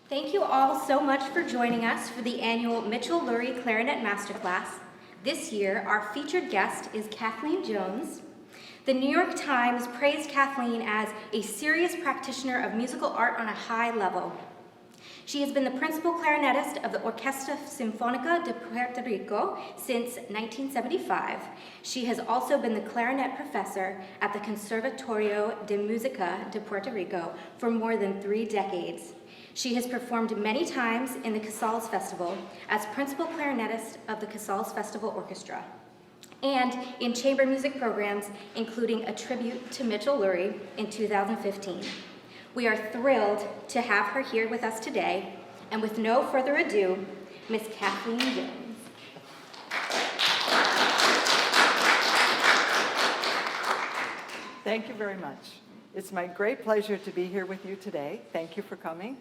Thank you all so much for joining us for the annual Mitchell-Lurie Clarinet Masterclass. This year, our featured guest is Kathleen Jones. The New York Times praised Kathleen as a serious practitioner of musical art on a high level. She has been the principal clarinetist of the Orquesta Sinfónica de Puerto Rico since 1975. She has also been the clarinet professor at the Conservatorio de Música de Puerto Rico for more than 3 decades. She has performed many times in the Casals Festival as principal clarinetist of the Casals Festival Orchestra, and in chamber music programs, including a tribute to Mitchell-Lurie in 2015. We are thrilled to have her here with us today, and with no further ado, Miss Kathleen Jones. Thank you very much. It's my great pleasure to be here with you today. Thank you for coming.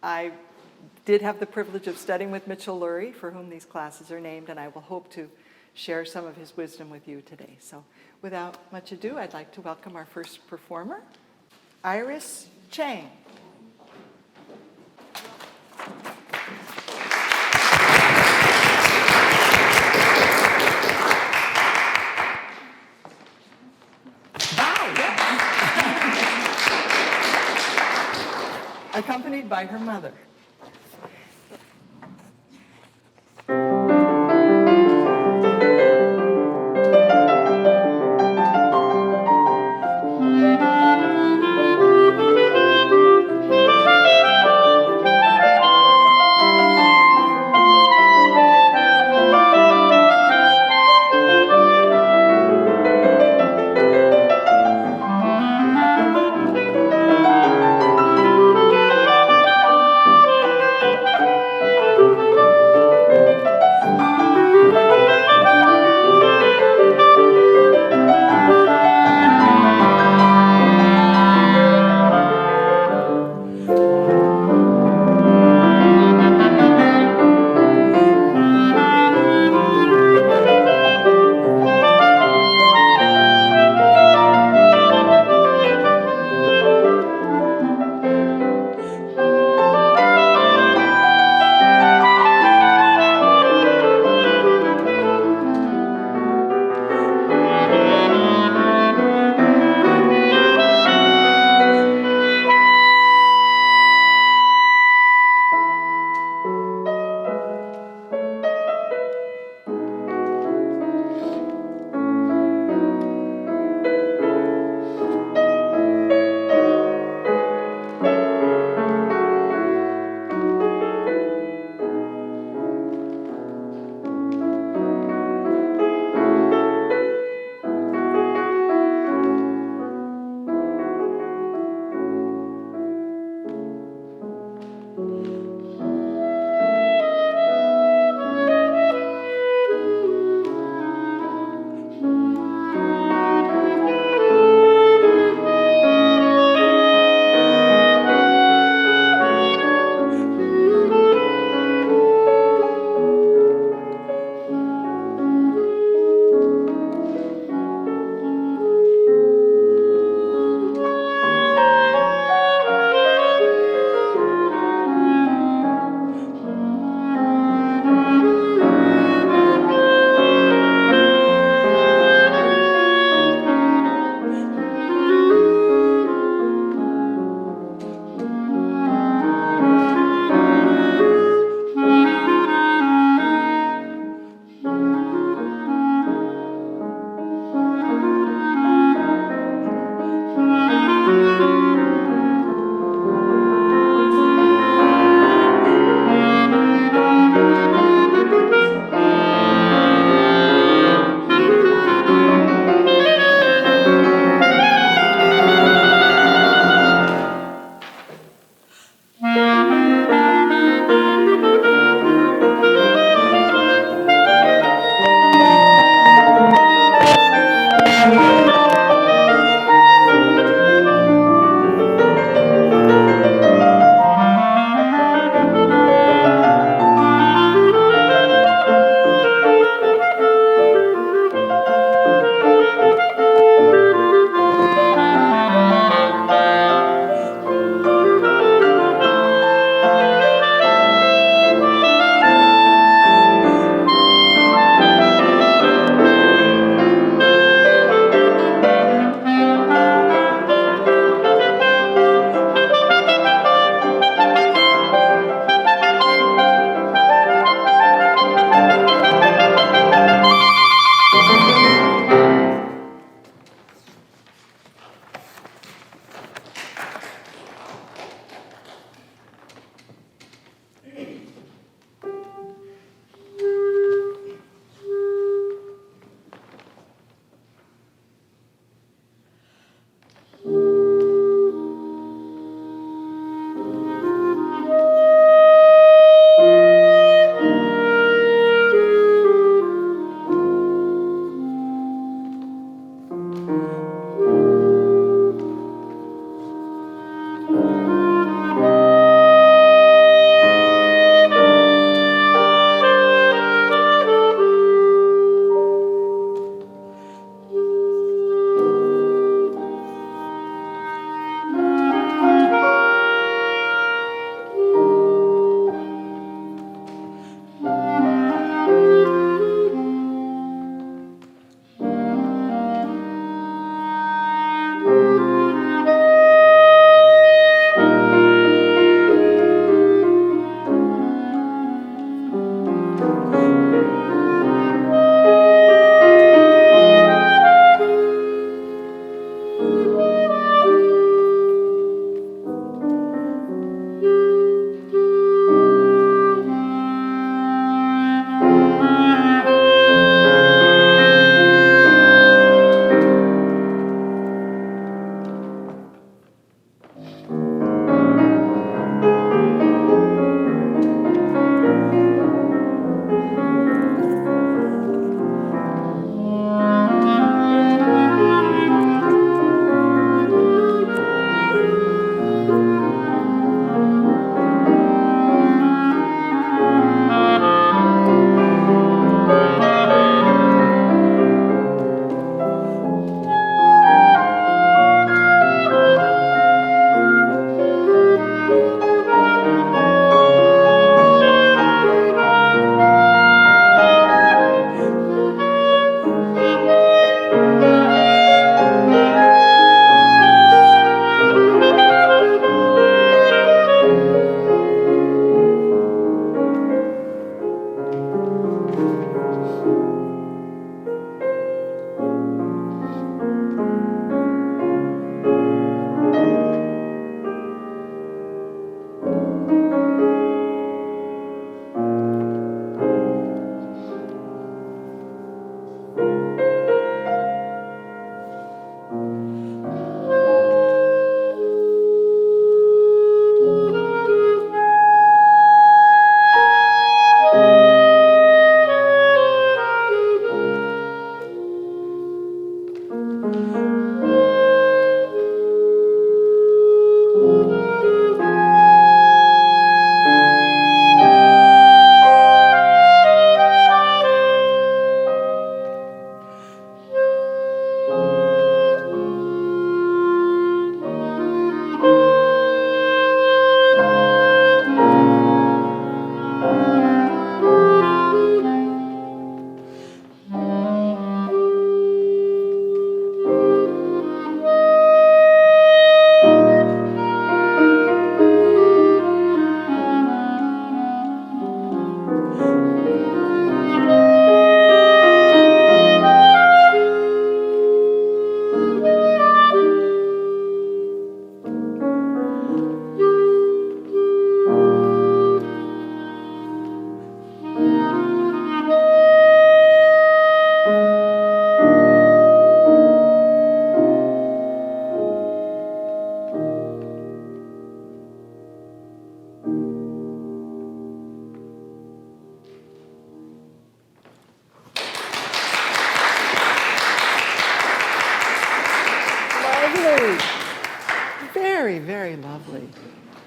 I did have the privilege of studying with Mitchell-Lurie, for whom these classes are named, and I will hope to share some of his wisdom with you today. So without much ado, I'd like to welcome our first performer, Iris Chang. Accompanied by her mother.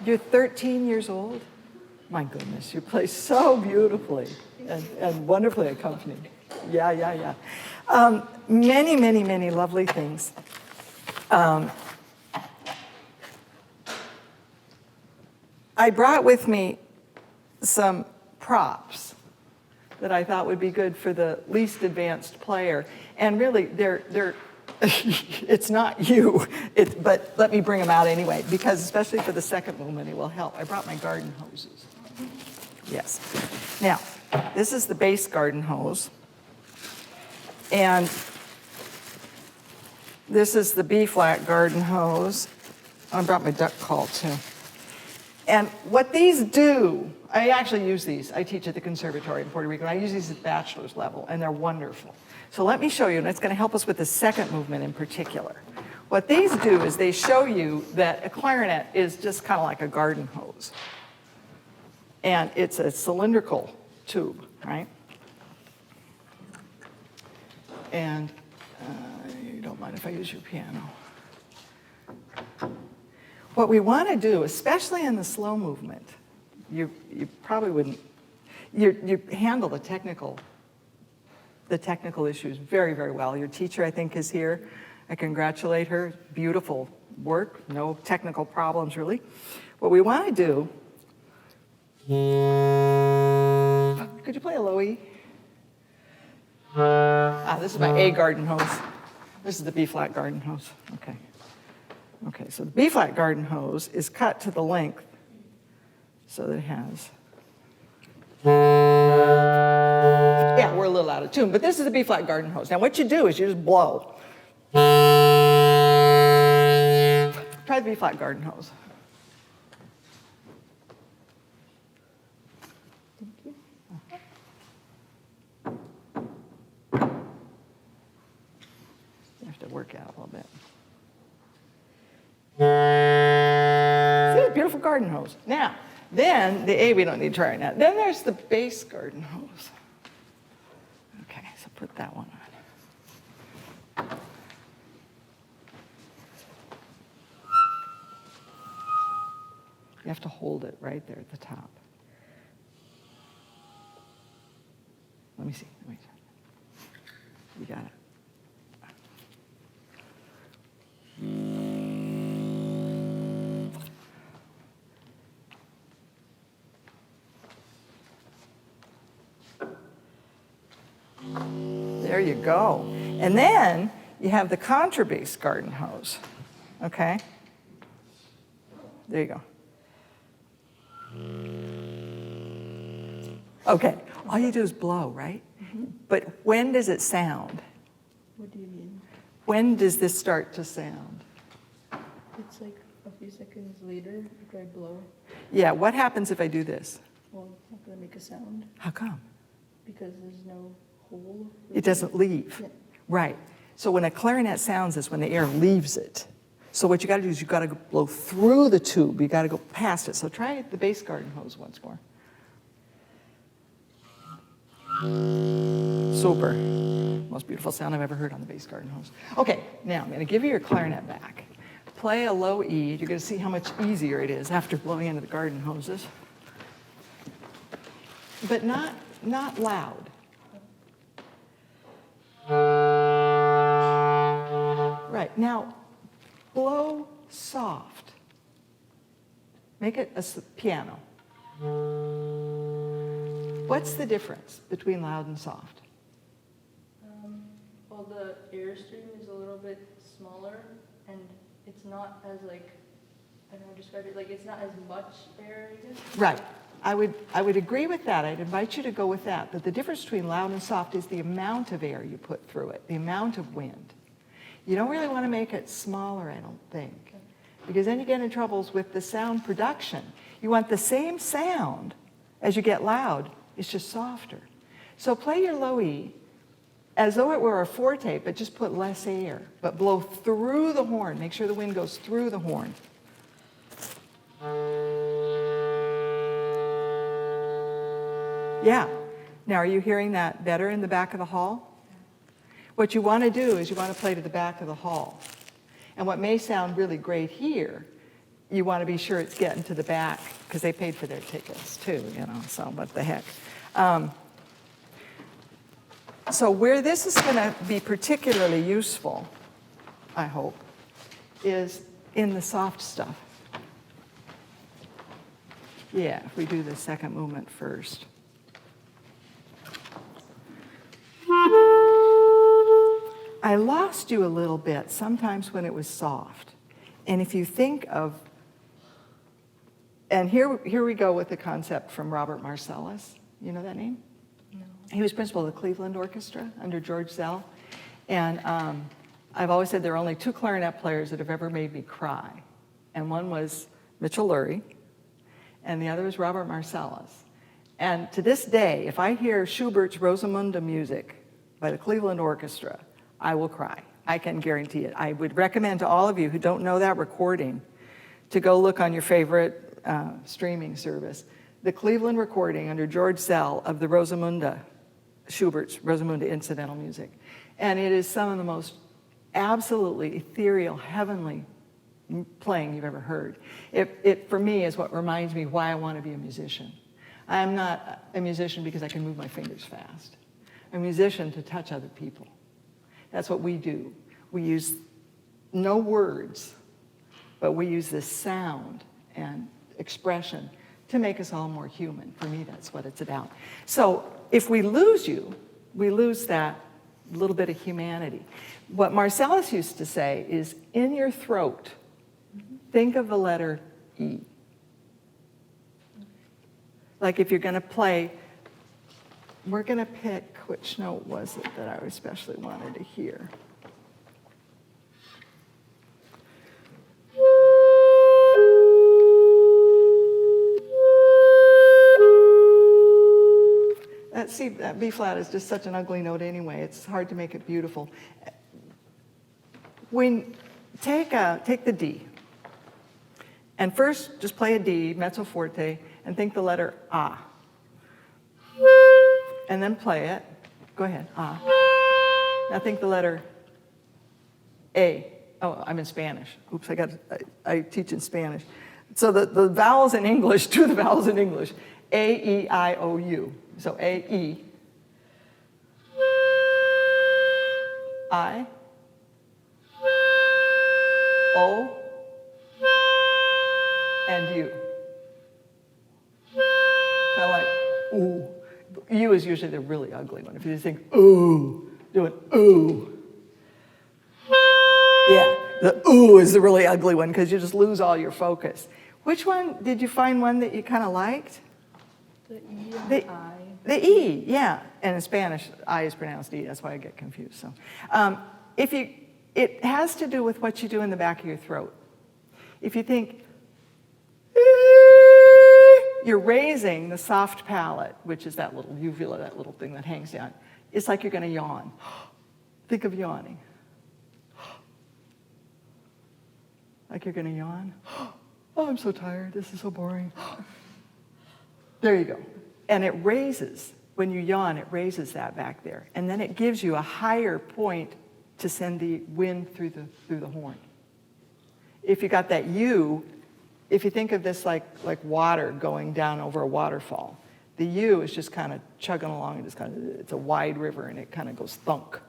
You're 13 years old? My goodness, you play so beautifully and wonderfully accompanied. Yeah, yeah, yeah. Many, many, many lovely things. I brought with me some props that I thought would be good for the least advanced player. And really, they're it's not you, but let me bring them out anyway, because especially for the second movement, it will help. I brought my garden hoses. Yes. Now, this is the bass garden hose. And this is the B-flat garden hose. I brought my duck call, too. And what these do, I actually use these. I teach at the conservatory in Puerto Rico. I use these at bachelor's level, and they're wonderful. So let me show you, and it's going to help us with the second movement in particular. What these do is they show you that a clarinet is just kind of like a garden hose. And it's a cylindrical tube, right? And you don't mind if I use your piano. What we want to do, especially in the slow movement, you probably wouldn't, you handle the technical issues very, very well. Your teacher, I think, is here. I congratulate her. Beautiful work, no technical problems, really. What we want to do, could you play a low E? This is my A garden hose. This is the B-flat garden hose. Okay. Okay, so the B-flat garden hose is cut to the length so that it has. Yeah, we're a little out of tune, but this is a B-flat garden hose. Now what you do is you just blow. Try the B-flat garden hose. Thank you. You have to work out a little bit. See, the beautiful garden hose. Now, then the A we don't need to try right now. Then there's the bass garden hose. Okay, so put that one on. You have to hold it right there at the top. Let me see. You got it. There you go. And then you have the contrabass garden hose. Okay? There you go. Okay, all you do is blow, right? Mm-hmm. But when does it sound? What do you mean? When does this start to sound? It's like a few seconds later after I blow. Yeah, what happens if I do this? Well, it's not going to make a sound How come? because there's no hole. It doesn't leave. Yeah. Right. So when a clarinet sounds is when the air leaves it. So what you got to do is you got to blow through the tube. You got to go past it. So try the bass garden hose once more. Super. Most beautiful sound I've ever heard on the bass garden hose. Okay, now I'm going to give you your clarinet back. Play a low E. You're going to see how much easier it is after blowing into the garden hoses. But not loud. Right, now blow soft. Make it a piano. What's the difference between loud and soft? Well, the airstream is a little bit smaller, and it's not as I don't know how to describe it. Like it's not as much air, I guess. Right. I would agree with that. I'd invite you to go with that. But the difference between loud and soft is the amount of air you put through it, the amount of wind. You don't really want to make it smaller, I don't think, because then you get in troubles with the sound production. You want the same sound as you get loud, it's just softer. So play your low E as though it were a forte, but just put less air, but blow through the horn. Make sure the wind goes through the horn. Yeah. Now, are you hearing that better in the back of the hall? What you want to do is you want to play to the back of the hall. And what may sound really great here you want to be sure it's getting to the back, because they paid for their tickets too, you know, so what the heck. So where this is going to be particularly useful, I hope, is in the soft stuff. Yeah, if we do the second movement first. I lost you a little bit sometimes when it was soft. And if you think of, and here we go with the concept from Robert Marcellus. You know that name? No. He was principal of the Cleveland Orchestra under George Zell. And I've always said there are only 2 clarinet players that have ever made me cry. And one was Mitchell Lurie, and the other was Robert Marcellus. And to this day, if I hear Schubert's Rosamunde music by the Cleveland Orchestra, I will cry. I can guarantee it. I would recommend to all of you who don't know that recording to go look on your favorite streaming service, the Cleveland recording under George Zell of the Rosamunde, Schubert's Rosamunde incidental music. And it is some of the most absolutely ethereal, heavenly playing you've ever heard. It for me, is what reminds me why I want to be a musician. I'm not a musician because I can move my fingers fast. I'm a musician to touch other people. That's what we do. We use no words, but we use this sound and expression to make us all more human. For me, that's what it's about. So if we lose you, we lose that little bit of humanity. What Marcellus used to say is, in your throat, think of the letter E. Like if you're going to play, we're going to pick, which note was it that I especially wanted to hear? That B flat is just such an ugly note anyway. It's hard to make it beautiful. Take the D. And first, just play a D, mezzo forte, and think the letter A. And then play it. Go ahead, A. Now think the letter A. Oh, I'm in Spanish. Oops, I teach in Spanish. So the vowels in English, do the vowels in English. A, E, I, O, U. So A, E. I. O. And U. Kind of like ooh. U is usually the really ugly one. If you just think ooh, do it ooh. Yeah, the ooh is the really ugly one because you just lose all your focus. Which one, did you find one that you kind of liked? The E and The I. The E, yeah. And in Spanish, I is pronounced E. That's why I get confused. So, it has to do with what you do in the back of your throat. If you think, you're raising the soft palate, which is that little uvula, that little thing that hangs down. It's like you're going to yawn. Think of yawning. Like you're going to yawn. Oh, I'm so tired. This is so boring. There you go. And it raises, when you yawn, it raises that back there. And then it gives you a higher point to send the wind through the horn. If you got that U, if you think of this like water going down over a waterfall, the U is just kind of chugging along, and it's a wide river, and it kind of goes thunk.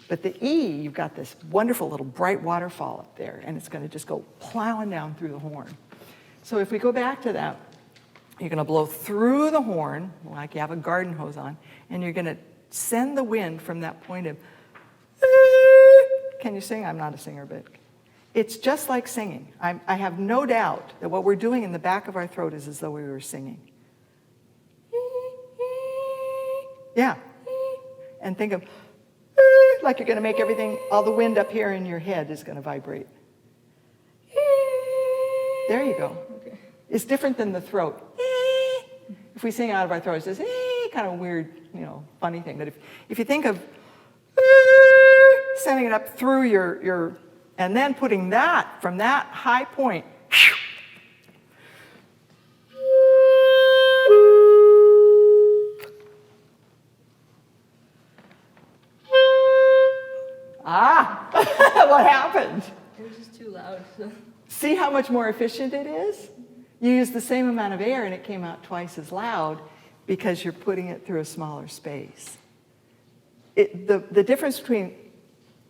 But the E, you've got this wonderful little bright waterfall up there, and it's going to just go plowing down through the horn. So if we go back to that, you're going to blow through the horn, like you have a garden hose on, and you're going to send the wind from that point of, can you sing? I'm not a singer, but it's just like singing. I have no doubt that what we're doing in the back of our throat is as though we were singing. Yeah. And think of, like you're going to make everything, all the wind up here in your head is going to vibrate. There you go. Okay. It's different than the throat. If we sing out of our throat, it's this kind of weird, funny thing. But if you think of sending it up through your and then putting that from that high point. What happened? It was just too loud. So. See how much more efficient it is? You use the same amount of air and it came out twice as loud because you're putting it through a smaller space. The difference between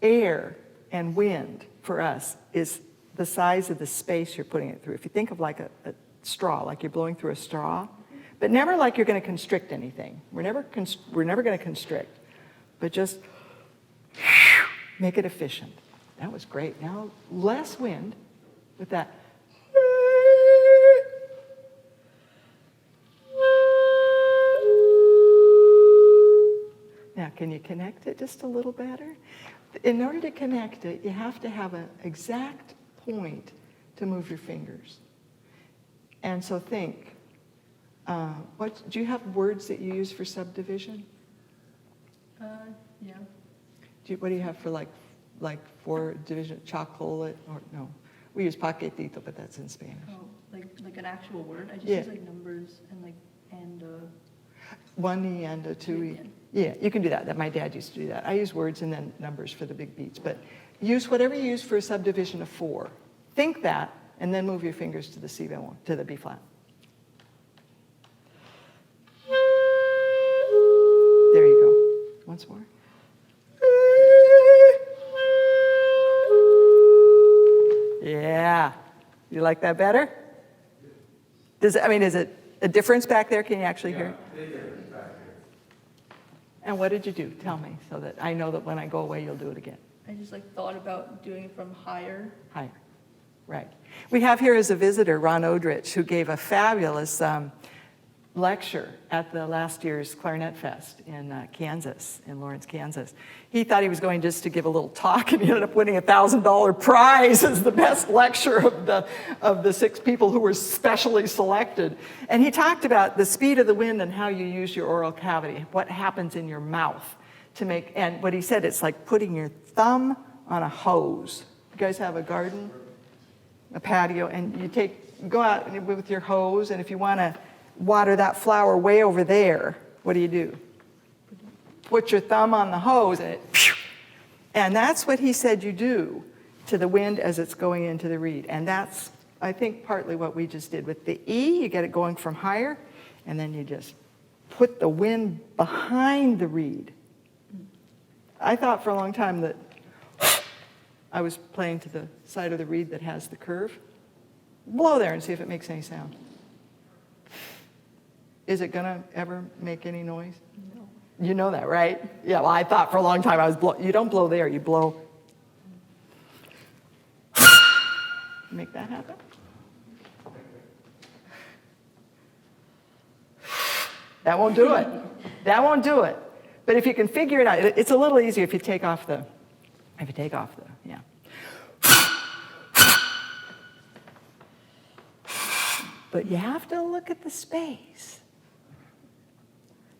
air and wind for us is the size of the space you're putting it through. If you think of like a straw, like you're blowing through a straw, but never like you're going to constrict anything. We're never going to constrict, but just make it efficient. That was great. Now less wind with that. Now, can you connect it just a little better? In order to connect it, you have to have an exact point to move your fingers. And so think, do you have words that you use for subdivision? Yeah. What do you have for like for division? Chocolate or no? We use paquetito, but that's in Spanish. Oh, like an actual word? I just Yeah. use like numbers and like and. One E and a two E. Yeah, you can do that. My dad used to do that. I use words and then numbers for the big beats. But use whatever you use for a subdivision of 4. Think that, and then move your fingers to the C bemol, to the B flat. There you go. Once more. Yeah. You like that better? Is it a difference back there? Can you actually hear it? And what did you do? Tell me, so that I know that when I go away, you'll do it again. I just like thought about doing it from higher. Higher, right. We have here as a visitor Ron Odrich, who gave a fabulous lecture at the last year's Clarinet Fest in Kansas, in Lawrence, Kansas. He thought he was going just to give a little talk, and he ended up winning a $1,000 prize as the best lecture of the 6 people who were specially selected. And he talked about the speed of the wind and how you use your oral cavity, what happens in your mouth to make, and what he said, it's like putting your thumb on a hose. You guys have a garden, a patio, and you go out with your hose, and if you want to water that flower way over there, what do? Put your thumb on the hose and that's what he said you do to the wind as it's going into the reed. And that's, I think, partly what we just did. With the E, you get it going from higher, and then you just put the wind behind the reed. I thought for a long time that I was playing to the side of the reed that has the curve. Blow there and see if it makes any sound. Is it going to ever make any noise? No. You know that, right? Yeah, well, I thought for a long time you don't blow there, you blow. Make that happen? That won't do it. That won't do it. But if you can figure it out, it's a little easier if you take off the, yeah. But you have to look at the space.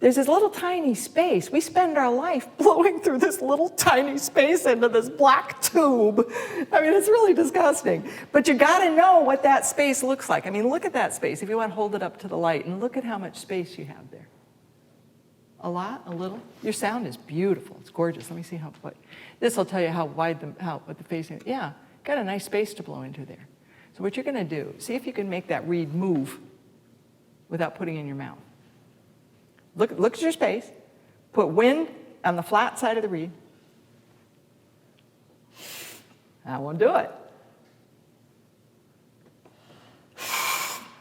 There's this little tiny space. We spend our life blowing through this little tiny space into this black tube. I mean, it's really disgusting. But you got to know what that space looks like. I mean, look at that space. If you want to hold it up to the light, and look at how much space you have there. A lot? A little? Your sound is beautiful. It's gorgeous. Let me see what. This will tell you how wide what the face is. Yeah, got a nice space to blow into there. So what you're going to do, see if you can make that reed move without putting it in your mouth. Look at your space. Put wind on the flat side of the reed. That won't do it.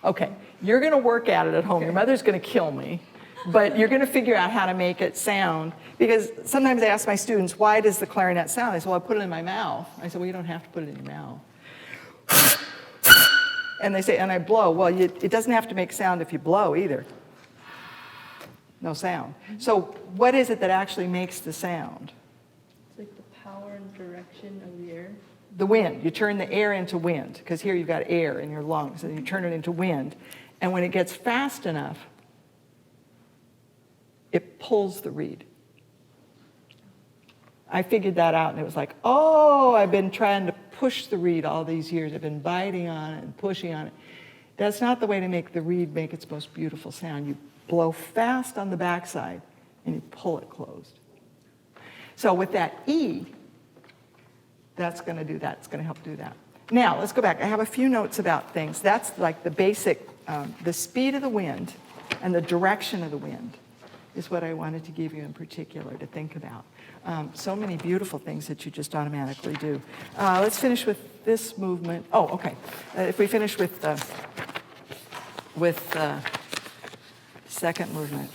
Okay, you're going to work at it at home. Your mother's going to kill me, but you're going to figure out how to make it sound. Because sometimes I ask my students, why does the clarinet sound? They say, well, I put it in my mouth. I said, well, you don't have to put it in your mouth. And they say, and I blow. Well, it doesn't have to make sound if you blow either. No sound. So what is it that actually makes the sound? It's like the power and direction of the air. The wind. You turn the air into wind, because here you've got air in your lungs, and you turn it into wind. And when it gets fast enough, it pulls the reed. I figured that out, and it was like, oh, I've been trying to push the reed all these years. I've been biting on it and pushing on it. That's not the way to make the reed make its most beautiful sound. You blow fast on the backside, and you pull it closed. So with that E, that's going to do that. It's going to help do that. Now, let's go back. I have a few notes about things. That's like the basic, the speed of the wind and the direction of the wind is what I wanted to give you in particular to think about. So many beautiful things that you just automatically do. Let's finish with this movement. Oh, okay. If we finish with the second movement.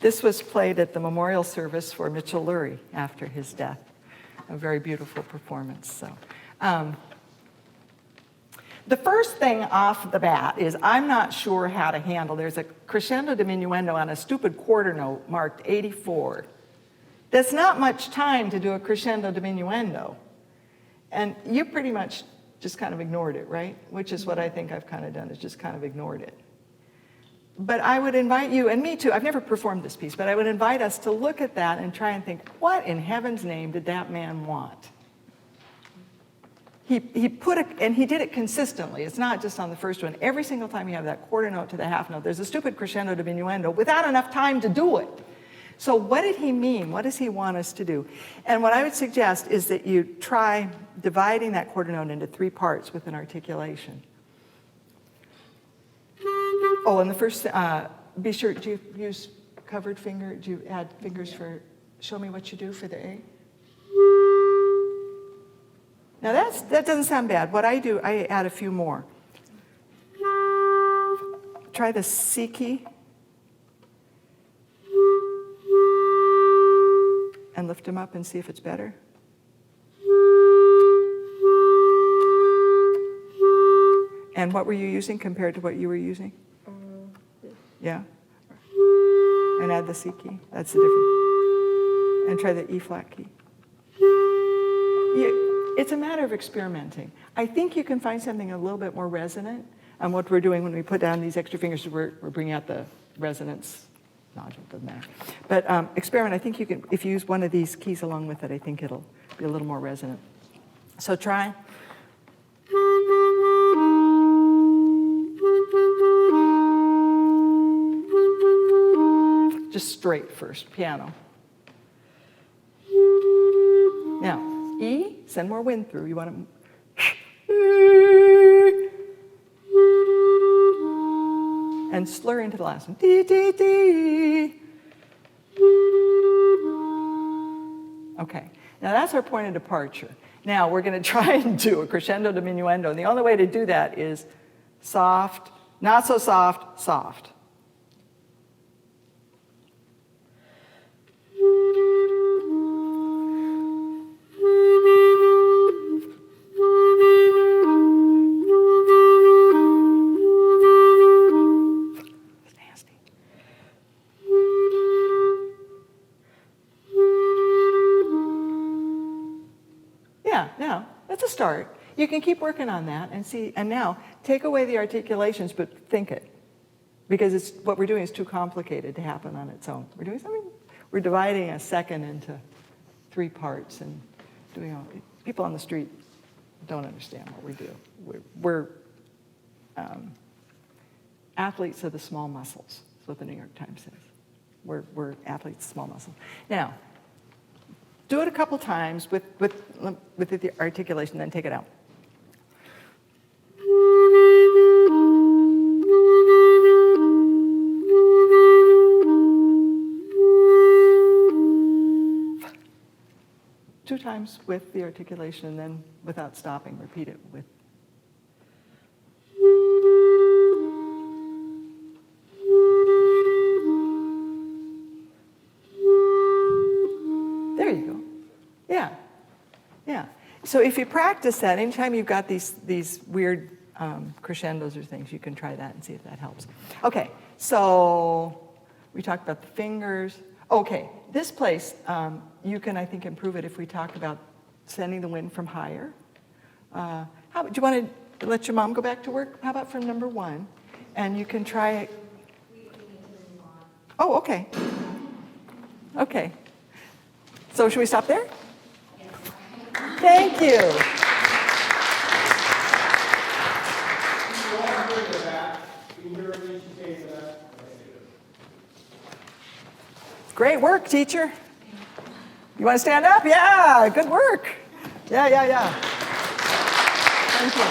This was played at the memorial service for Mitchell Lurie after his death. A very beautiful performance. So, the first thing off the bat is I'm not sure how to handle. There's a crescendo diminuendo on a stupid quarter note marked 84. That's not much time to do a crescendo diminuendo. And you pretty much just kind of ignored it, right? Which is what I think I've kind of done, is just kind of ignored it. But I would invite you, and me too, I've never performed this piece, but I would invite us to look at that and try and think, what in heaven's name did that man want? He put it, and he did it consistently. It's not just on the first one. Every single time you have that quarter note to the half note, there's a stupid crescendo diminuendo without enough time to do it. So what did he mean? What does he want us to do? And what I would suggest is that you try dividing that quarter note into 3 parts with an articulation. Oh, and the first, be sure, do you use covered finger? Do you add fingers for, show me what you do for the A? Now that doesn't sound bad. What I do, I add a few more. Try the C key. And lift them up and see if it's better. And what were you using compared to what you were using? Yeah. And add the C key. That's the difference. And try the E flat key. It's a matter of experimenting. I think you can find something a little bit more resonant. And what we're doing when we put down these extra fingers, we're bringing out the resonance nodule, doesn't matter. But experiment, I think you can, if you use one of these keys along with it, I think it'll be a little more resonant. So try. Just straight first, piano. Now, E, send more wind through. You want to... And slur into the last one. D, D, D. Okay, now that's our point of departure. Now we're going to try and do a crescendo diminuendo. And the only way to do that is soft, not so soft, soft. Start. You can keep working on that and see, and now take away the articulations, but think it. Because it's, what we're doing is too complicated to happen on its own. We're doing something, we're dividing a second into 3 parts and doing all, people on the street don't understand what we do. We're athletes of the small muscles, is what the New York Times says. We're athletes of small muscles. Now, do it a couple times with the articulation, then take it out. Two times with the articulation, and then without stopping, repeat it with. There you go. Yeah, yeah. So if you practice that, anytime you've got these weird crescendos or things, you can try that and see if that helps. Okay, so we talked about the fingers. Okay, this place, you can, I think, improve it if we talk about sending the wind from higher. Do you want to let your mom go back to work? How about from number 1? And you can try it. Oh, okay. Okay. So should we stop there? Thank you. Great work, teacher. You want to stand up? Yeah, good work. Yeah. Thank you.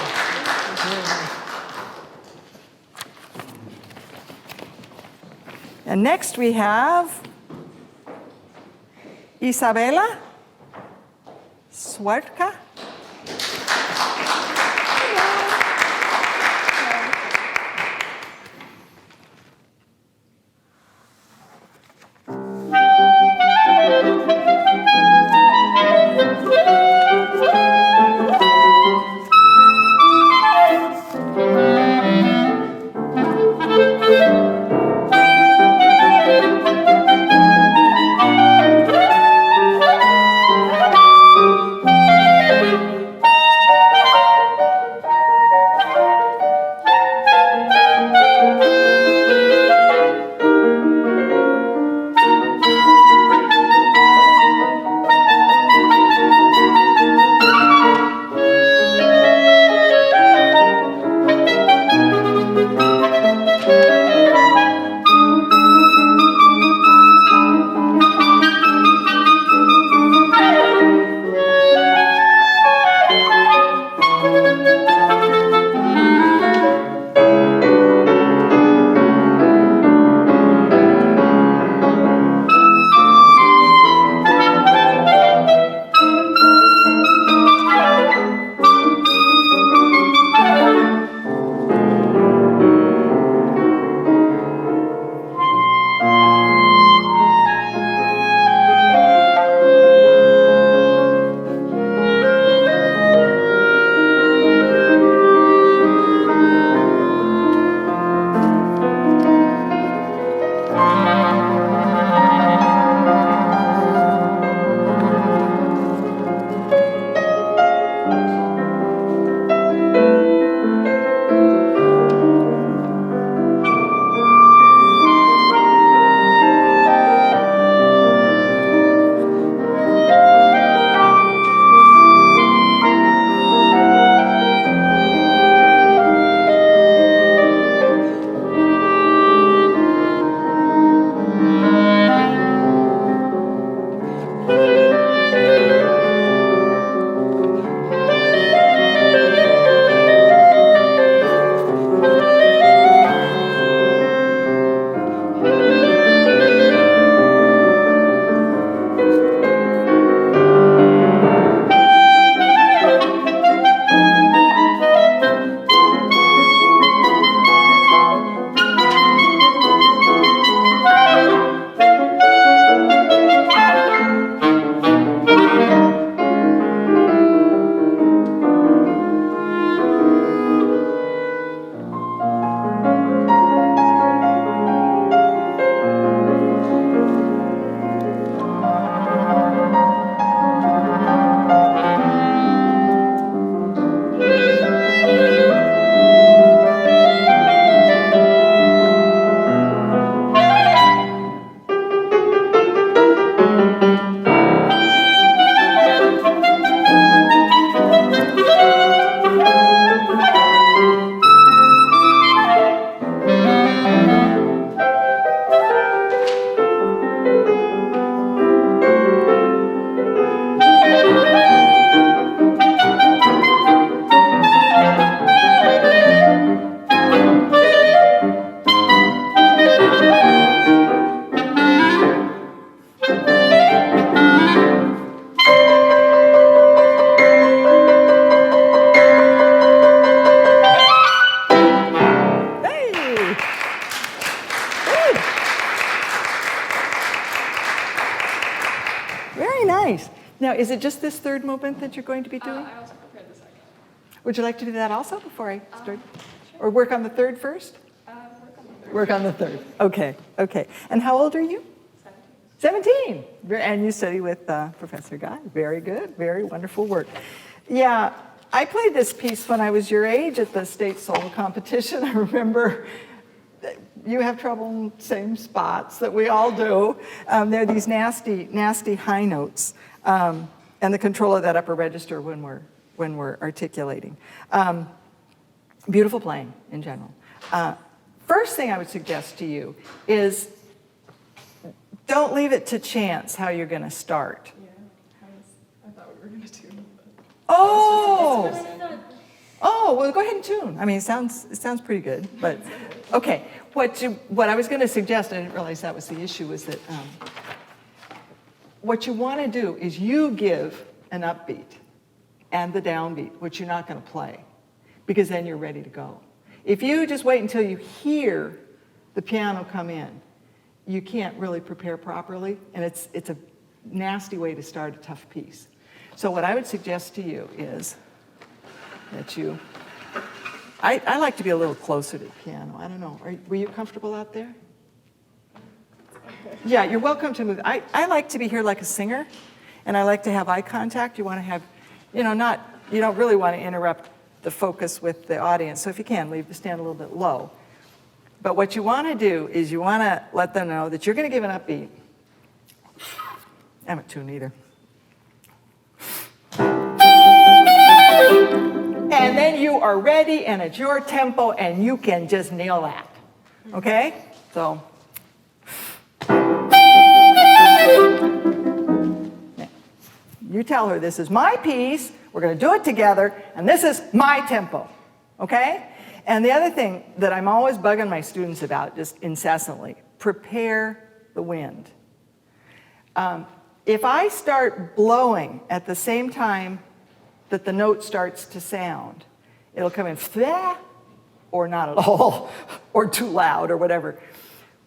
Very nice. And next we have Isabela Swartka. Now, is it just this third movement that you're going to be doing? I also prepared the second. Would you like to do that also before I start? Or work on the third first? Work on the third. Work on the third. Okay, okay. And how old are you? 17. And you study with Professor Guy. Very good, very wonderful work. Yeah, I played this piece when I was your age at the state solo competition. I remember you have trouble in the same spots that we all do. There are these nasty, nasty high notes, and the control of that upper register when we're articulating. Beautiful playing in general. First thing I would suggest to you is don't leave it to chance how you're going to start. Yeah, I thought we were going to do that. Oh! Oh, well, go ahead and tune. I mean, it sounds pretty good, but, okay. What I was going to suggest, I didn't realize that was the issue, was that what you want to do is you give an upbeat and the downbeat, which you're not going to play, because then you're ready to go. If you just wait until you hear the piano come in, you can't really prepare properly, and it's a nasty way to start a tough piece. So what I would suggest to you is that I like to be a little closer to the piano. I don't know. Were you comfortable out there? Yeah, you're welcome to move. I like to be here like a singer, and I like to have eye contact. You want to have, you don't really want to interrupt the focus with the audience. So if you can, leave the stand a little bit low. But what you want to do is you want to let them know that you're going to give an upbeat. I haven't tuned either. And then you are ready, and it's your tempo, and you can just nail that. Okay? So. You tell her, this is my piece, we're going to do it together, and this is my tempo. Okay? And the other thing that I'm always bugging my students about, just incessantly, prepare the wind. If I start blowing at the same time that the note starts to sound, it'll come in flah, or not at all, or too loud, or whatever.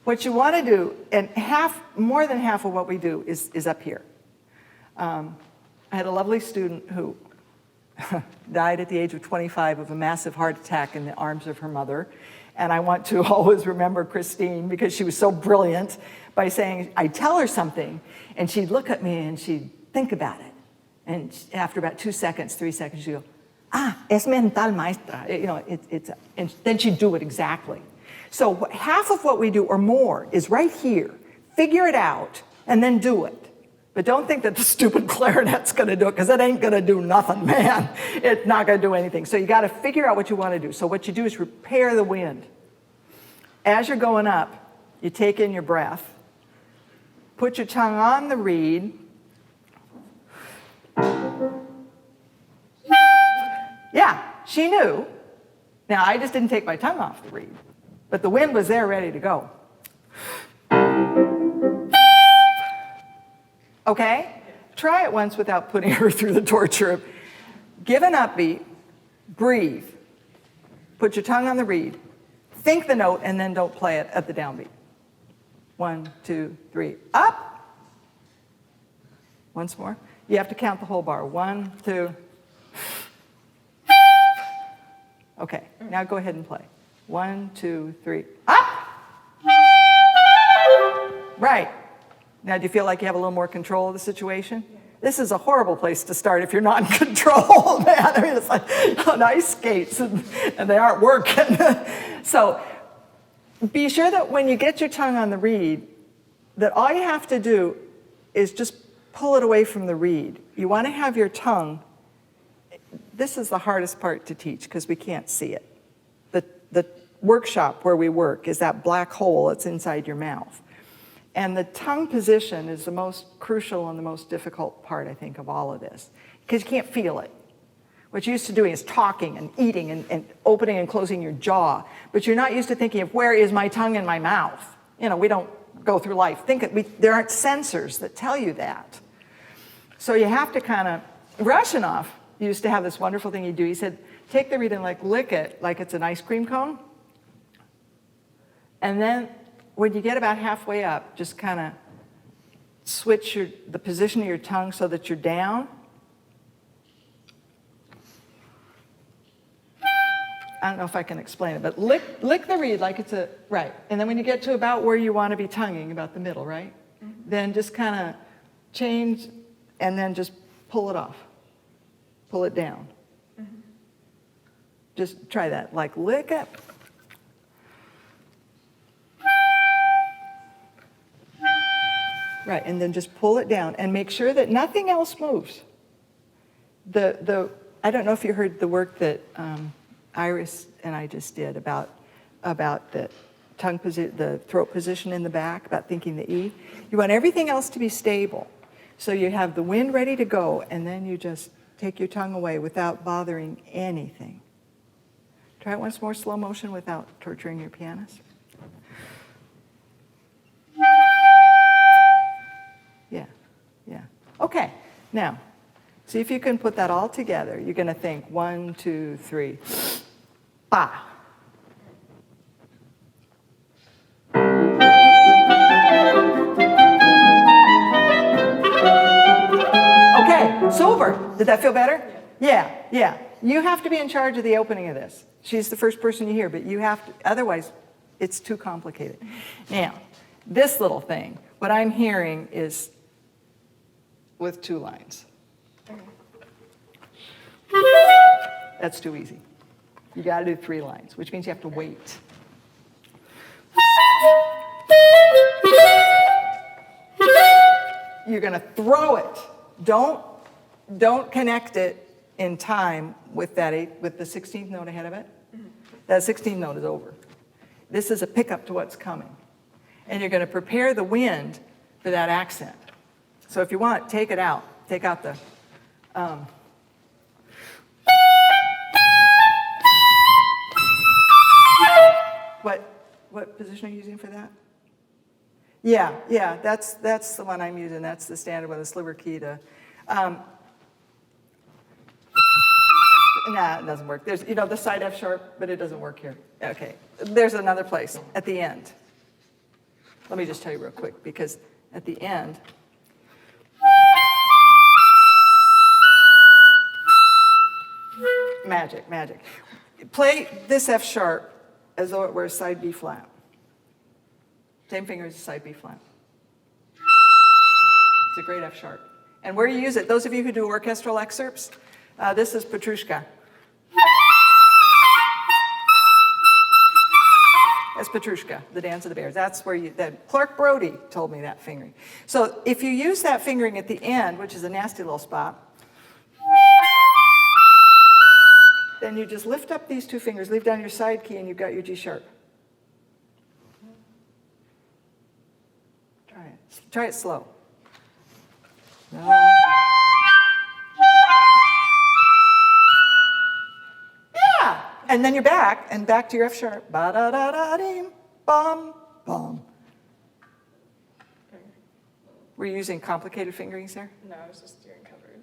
What you want to do, and more than half of what we do is up here. I had a lovely student who died at the age of 25 of a massive heart attack in the arms of her mother. And I want to always remember Christine, because she was so brilliant, by saying, I'd tell her something, and she'd look at me and she'd think about it. And after about 2 seconds, 3 seconds, she'd go, es mental, maestra. And then she'd do it exactly. So half of what we do, or more, is right here. Figure it out, and then do it. But don't think that the stupid clarinet's going to do it, because it ain't going to do nothing, man. It's not going to do anything. So you got to figure out what you want to do. So what you do is prepare the wind. As you're going up, you take in your breath, put your tongue on the reed. Yeah, she knew. Now, I just didn't take my tongue off the reed, but the wind was there ready to go. Okay? Try it once without putting her through the torture of give an upbeat, breathe, put your tongue on the reed, think the note, and then don't play it at the downbeat. 1, 2, 3, up. Once more. You have to count the whole bar. 1, 2. Okay, now go ahead and play. 1, 2, 3, up. Right. Now, do you feel like you have a little more control of the situation? Yeah. This is a horrible place to start if you're not in control, man. I mean, it's like on ice skates, and they aren't working. So be sure that when you get your tongue on the reed, that all you have to do is just pull it away from the reed. You want to have your tongue, this is the hardest part to teach because we can't see it. The workshop where we work is that black hole that's inside your mouth. And the tongue position is the most crucial and the most difficult part, I think, of all of this, because you can't feel it. What you're used to doing is talking and eating and opening and closing your jaw, but you're not used to thinking of where is my tongue in my mouth. You know, we don't go through life. There aren't sensors that tell you that. So you have to kind of, Rashinov used to have this wonderful thing he'd do. He said, take the reed and like lick it like it's an ice cream cone. And then when you get about halfway up, just kind of switch the position of your tongue so that you're down. I don't know if I can explain it, but lick the reed like it's right. And then when you get to about where you want to be tonguing, about the middle, right? Mm-hmm. Then just kind of change and then just pull it off. Pull it down. Mm-hmm. Just try that, like lick it. Right, and then just pull it down and make sure that nothing else moves. I don't know if you heard the work that Iris and I just did about the the throat position in the back, about thinking the E. You want everything else to be stable. So you have the wind ready to go, and then you just take your tongue away without bothering anything. Try it once more, slow motion without torturing your pianist. Yeah, yeah. Okay, now, see if you can put that all together. You're going to think 1, 2, 3, ba. Okay, it's over. Did that feel better? Yeah, yeah. You have to be in charge of the opening of this. She's the first person you hear, but you have to, otherwise it's too complicated. Now, this little thing, what I'm hearing is with 2 lines. That's too easy. You got to do 3 lines, which means you have to wait. You're going to throw it. Don't connect it in time with with the 16th note ahead of it. That 16th note is over. This is a pickup to what's coming. And you're going to prepare the wind for that accent. So if you want, take it out. Take out the... What position are you using for that? Yeah, that's the one I'm using. That's the standard one, the sliver key to... Nah, it doesn't work. There's, the side F sharp, but it doesn't work here. Okay, there's another place at the end. Let me just tell you real quick, because at the end, magic. Play this F sharp as though it were a side B flat. Same finger as a side B flat. It's a great F sharp. And where you use it, those of you who do orchestral excerpts, this is Petrushka. That's Petrushka, the Dance of the Bears. That's where Clark Brody told me that fingering. So if you use that fingering at the end, which is a nasty little spot, then you just lift up these 2 fingers, leave down your side key, and you've got your G sharp. Try it slow. Yeah, and then you're back, and back to your F sharp. Ba da da da dim, bum bum. Were you using complicated fingerings there? No, I was just doing covered.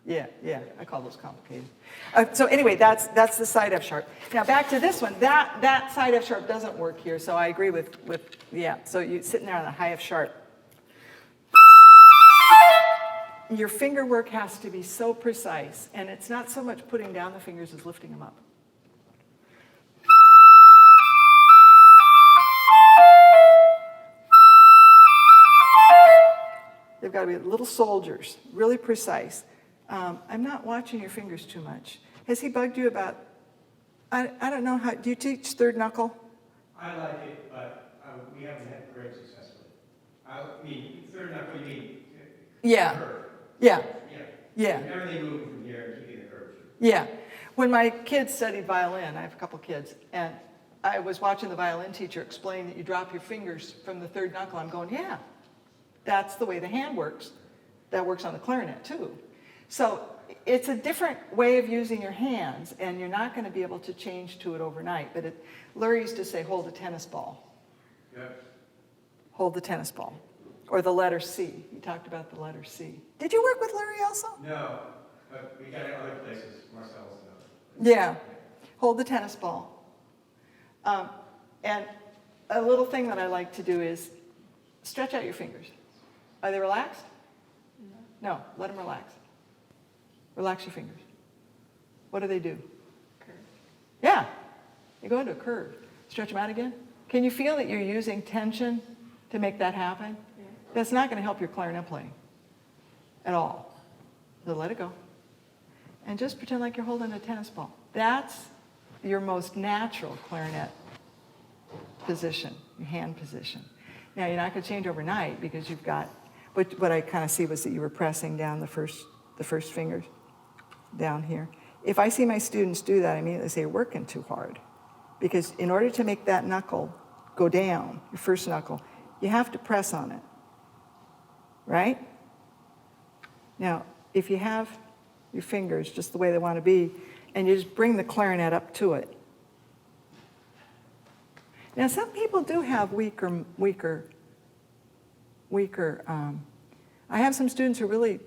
Yeah, I call those complicated. So anyway, that's the side F sharp. Now back to this one. That side F sharp doesn't work here, so I agree with So you're sitting there on a high F sharp. Your finger work has to be so precise, and it's not so much putting down the fingers as lifting them up. They've got to be little soldiers, really precise. I'm not watching your fingers too much. Has he bugged you about, I don't know, do you teach third knuckle? I like it, but we haven't had it very successfully. I mean, third knuckle, you mean curve. Yeah. Everything moving from here and keeping the curve. Yeah. When my kids studied violin, I have a couple kids, and I was watching the violin teacher explain that you drop your fingers from the third knuckle. I'm going, yeah, that's the way the hand works. That works on the clarinet too. So it's a different way of using your hands, and you're not going to be able to change to it overnight. But Lurie used to say, hold a tennis ball. Yep. Hold the tennis ball. Or the letter C. He talked about the letter C. Did you work with Lurie also? No, but we got it other places, Marcel's Yeah. Hold the tennis ball. And a little thing that I like to do is stretch out your fingers. Are they relaxed? No, let them relax. Relax your fingers. What do they do? Curve. Yeah. You go into a curve. Stretch them out again. Can you feel that you're using tension to make that happen? Yeah. That's not going to help your clarinet playing at all. So let it go. And just pretend like you're holding a tennis ball. That's your most natural clarinet position, your hand position. Now, you're not going to change overnight because you've got, what I kind of see was that you were pressing down the first fingers down here. If I see my students do that, I immediately say, you're working too hard. Because in order to make that knuckle go down, your first knuckle, you have to press on it, right? Now, if you have your fingers just the way they want to be, and you just bring the clarinet up to it, Now, some people do have weaker. I have some students who really,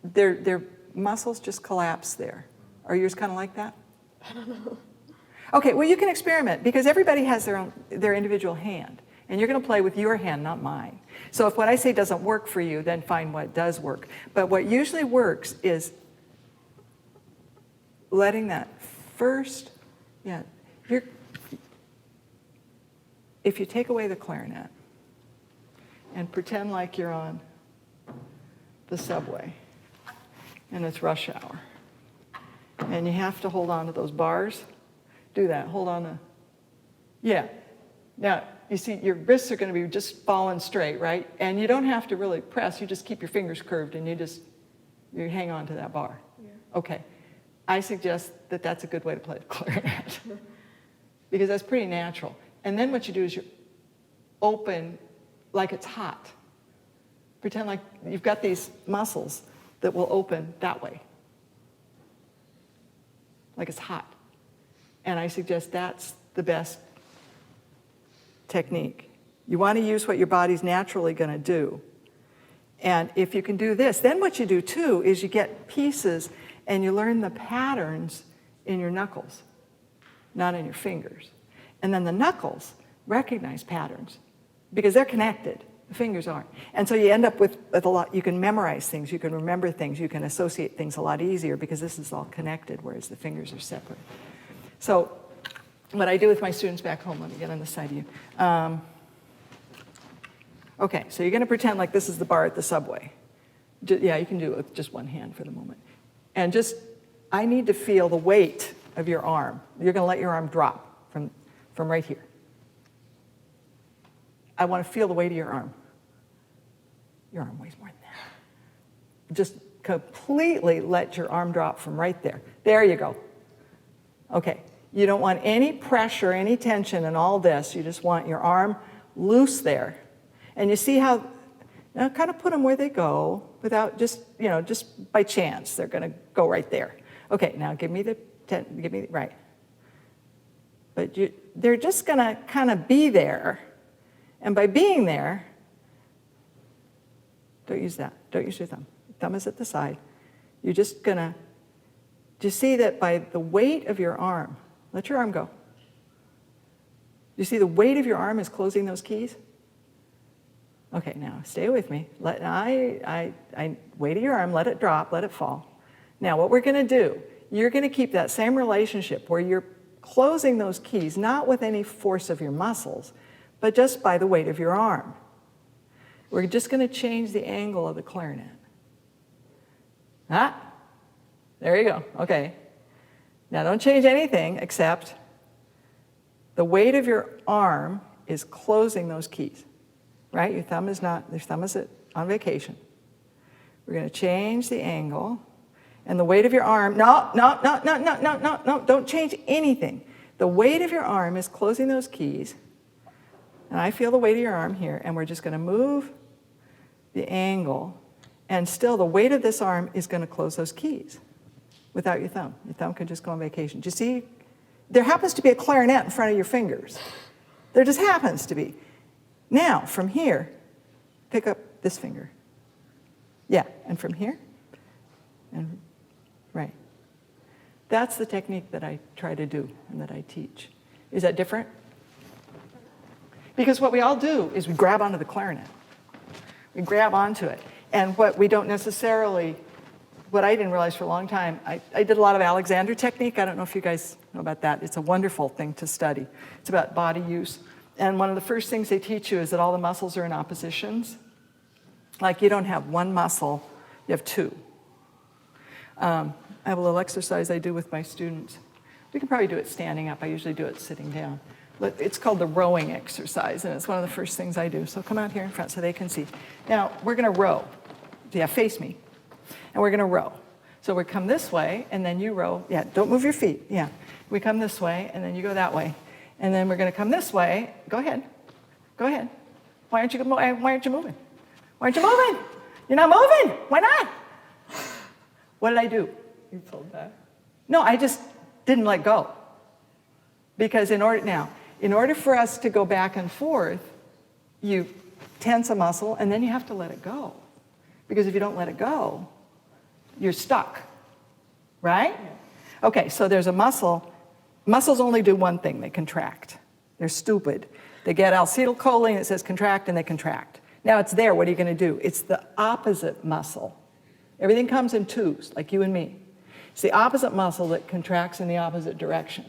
their muscles just collapse there. Are yours kind of like that? I don't know. Okay, well, you can experiment because everybody has their individual hand. And you're going to play with your hand, not mine. So if what I say doesn't work for you, then find what does work. But what usually works is letting that first, if you take away the clarinet and pretend like you're on the subway and it's rush hour, and you have to hold on to those bars, do that, hold on to, yeah. Now, you see, your wrists are going to be just falling straight, right? And you don't have to really press. You just keep your fingers curved and you hang on to that bar. Yeah. Okay. I suggest that that's a good way to play the clarinet because that's pretty natural. And then what you do is you open like it's hot. Pretend like you've got these muscles that will open that way, like it's hot. And I suggest that's the best technique. You want to use what your body's naturally going to do. And if you can do this, then what you do too is you get pieces and you learn the patterns in your knuckles, not in your fingers. And then the knuckles recognize patterns because they're connected. The fingers aren't. And so you end up with a lot, you can memorize things, you can remember things, you can associate things a lot easier because this is all connected, whereas the fingers are separate. So what I do with my students back home, let me get on this side of you. Okay, so you're going to pretend like this is the bar at the subway. Yeah, you can do it with just one hand for the moment. And I need to feel the weight of your arm. You're going to let your arm drop from right here. I want to feel the weight of your arm. Your arm weighs more than that. Just completely let your arm drop from right there. There you go. Okay. You don't want any pressure, any tension in all this. You just want your arm loose there. And you see how, now kind of put them where they go without just by chance. They're going to go right there. Okay, now give me right. But they're just going to kind of be there. And by being there, don't use that. Don't use your thumb. Thumb is at the side. You're just going to, do you see that by the weight of your arm, let your arm go. You see the weight of your arm is closing those keys? Okay, now stay with me. Weight of your arm, let it drop, let it fall. Now what we're going to do, you're going to keep that same relationship where you're closing those keys, not with any force of your muscles, but just by the weight of your arm. We're just going to change the angle of the clarinet. There you go. Okay. Now don't change anything except the weight of your arm is closing those keys, right? Your thumb is on vacation. We're going to change the angle and the weight of your arm, no, don't change anything. The weight of your arm is closing those keys and I feel the weight of your arm here and we're just going to move the angle and still the weight of this arm is going to close those keys. Without your thumb. Your thumb can just go on vacation. Do you see? There happens to be a clarinet in front of your fingers. There just happens to be. Now, from here, pick up this finger. Yeah, and from here, and right. That's the technique that I try to do and that I teach. Is that different? Because what we all do is we grab onto the clarinet. We grab onto it. And what we don't necessarily, what I didn't realize for a long time, I did a lot of Alexander technique. I don't know if you guys know about that. It's a wonderful thing to study. It's about body use. And one of the first things they teach you is that all the muscles are in oppositions. Like you don't have one muscle, you have two. I have a little exercise I do with my students. We can probably do it standing up. I usually do it sitting down. But it's called the rowing exercise, and it's one of the first things I do. So come out here in front so they can see. Now, we're going to row. Yeah, face me. And we're going to row. So we come this way, and then you row. Yeah, don't move your feet. Yeah. We come this way, and then you go that way. And then we're going to come this way. Go ahead. Go ahead. Why aren't you moving? Why aren't you moving? You're not moving. Why not? What did I do? You pulled back. No, I just didn't let go. Because now, in order for us to go back and forth, you tense a muscle, and then you have to let it go. Because if you don't let it go, you're stuck, right? Okay, so there's a muscle. Muscles only do one thing, they contract. They're stupid. They get acetylcholine, it says contract, and they contract. Now it's there, what are you gonna do? It's the opposite muscle. Everything comes in twos, like you and me. It's the opposite muscle that contracts in the opposite direction.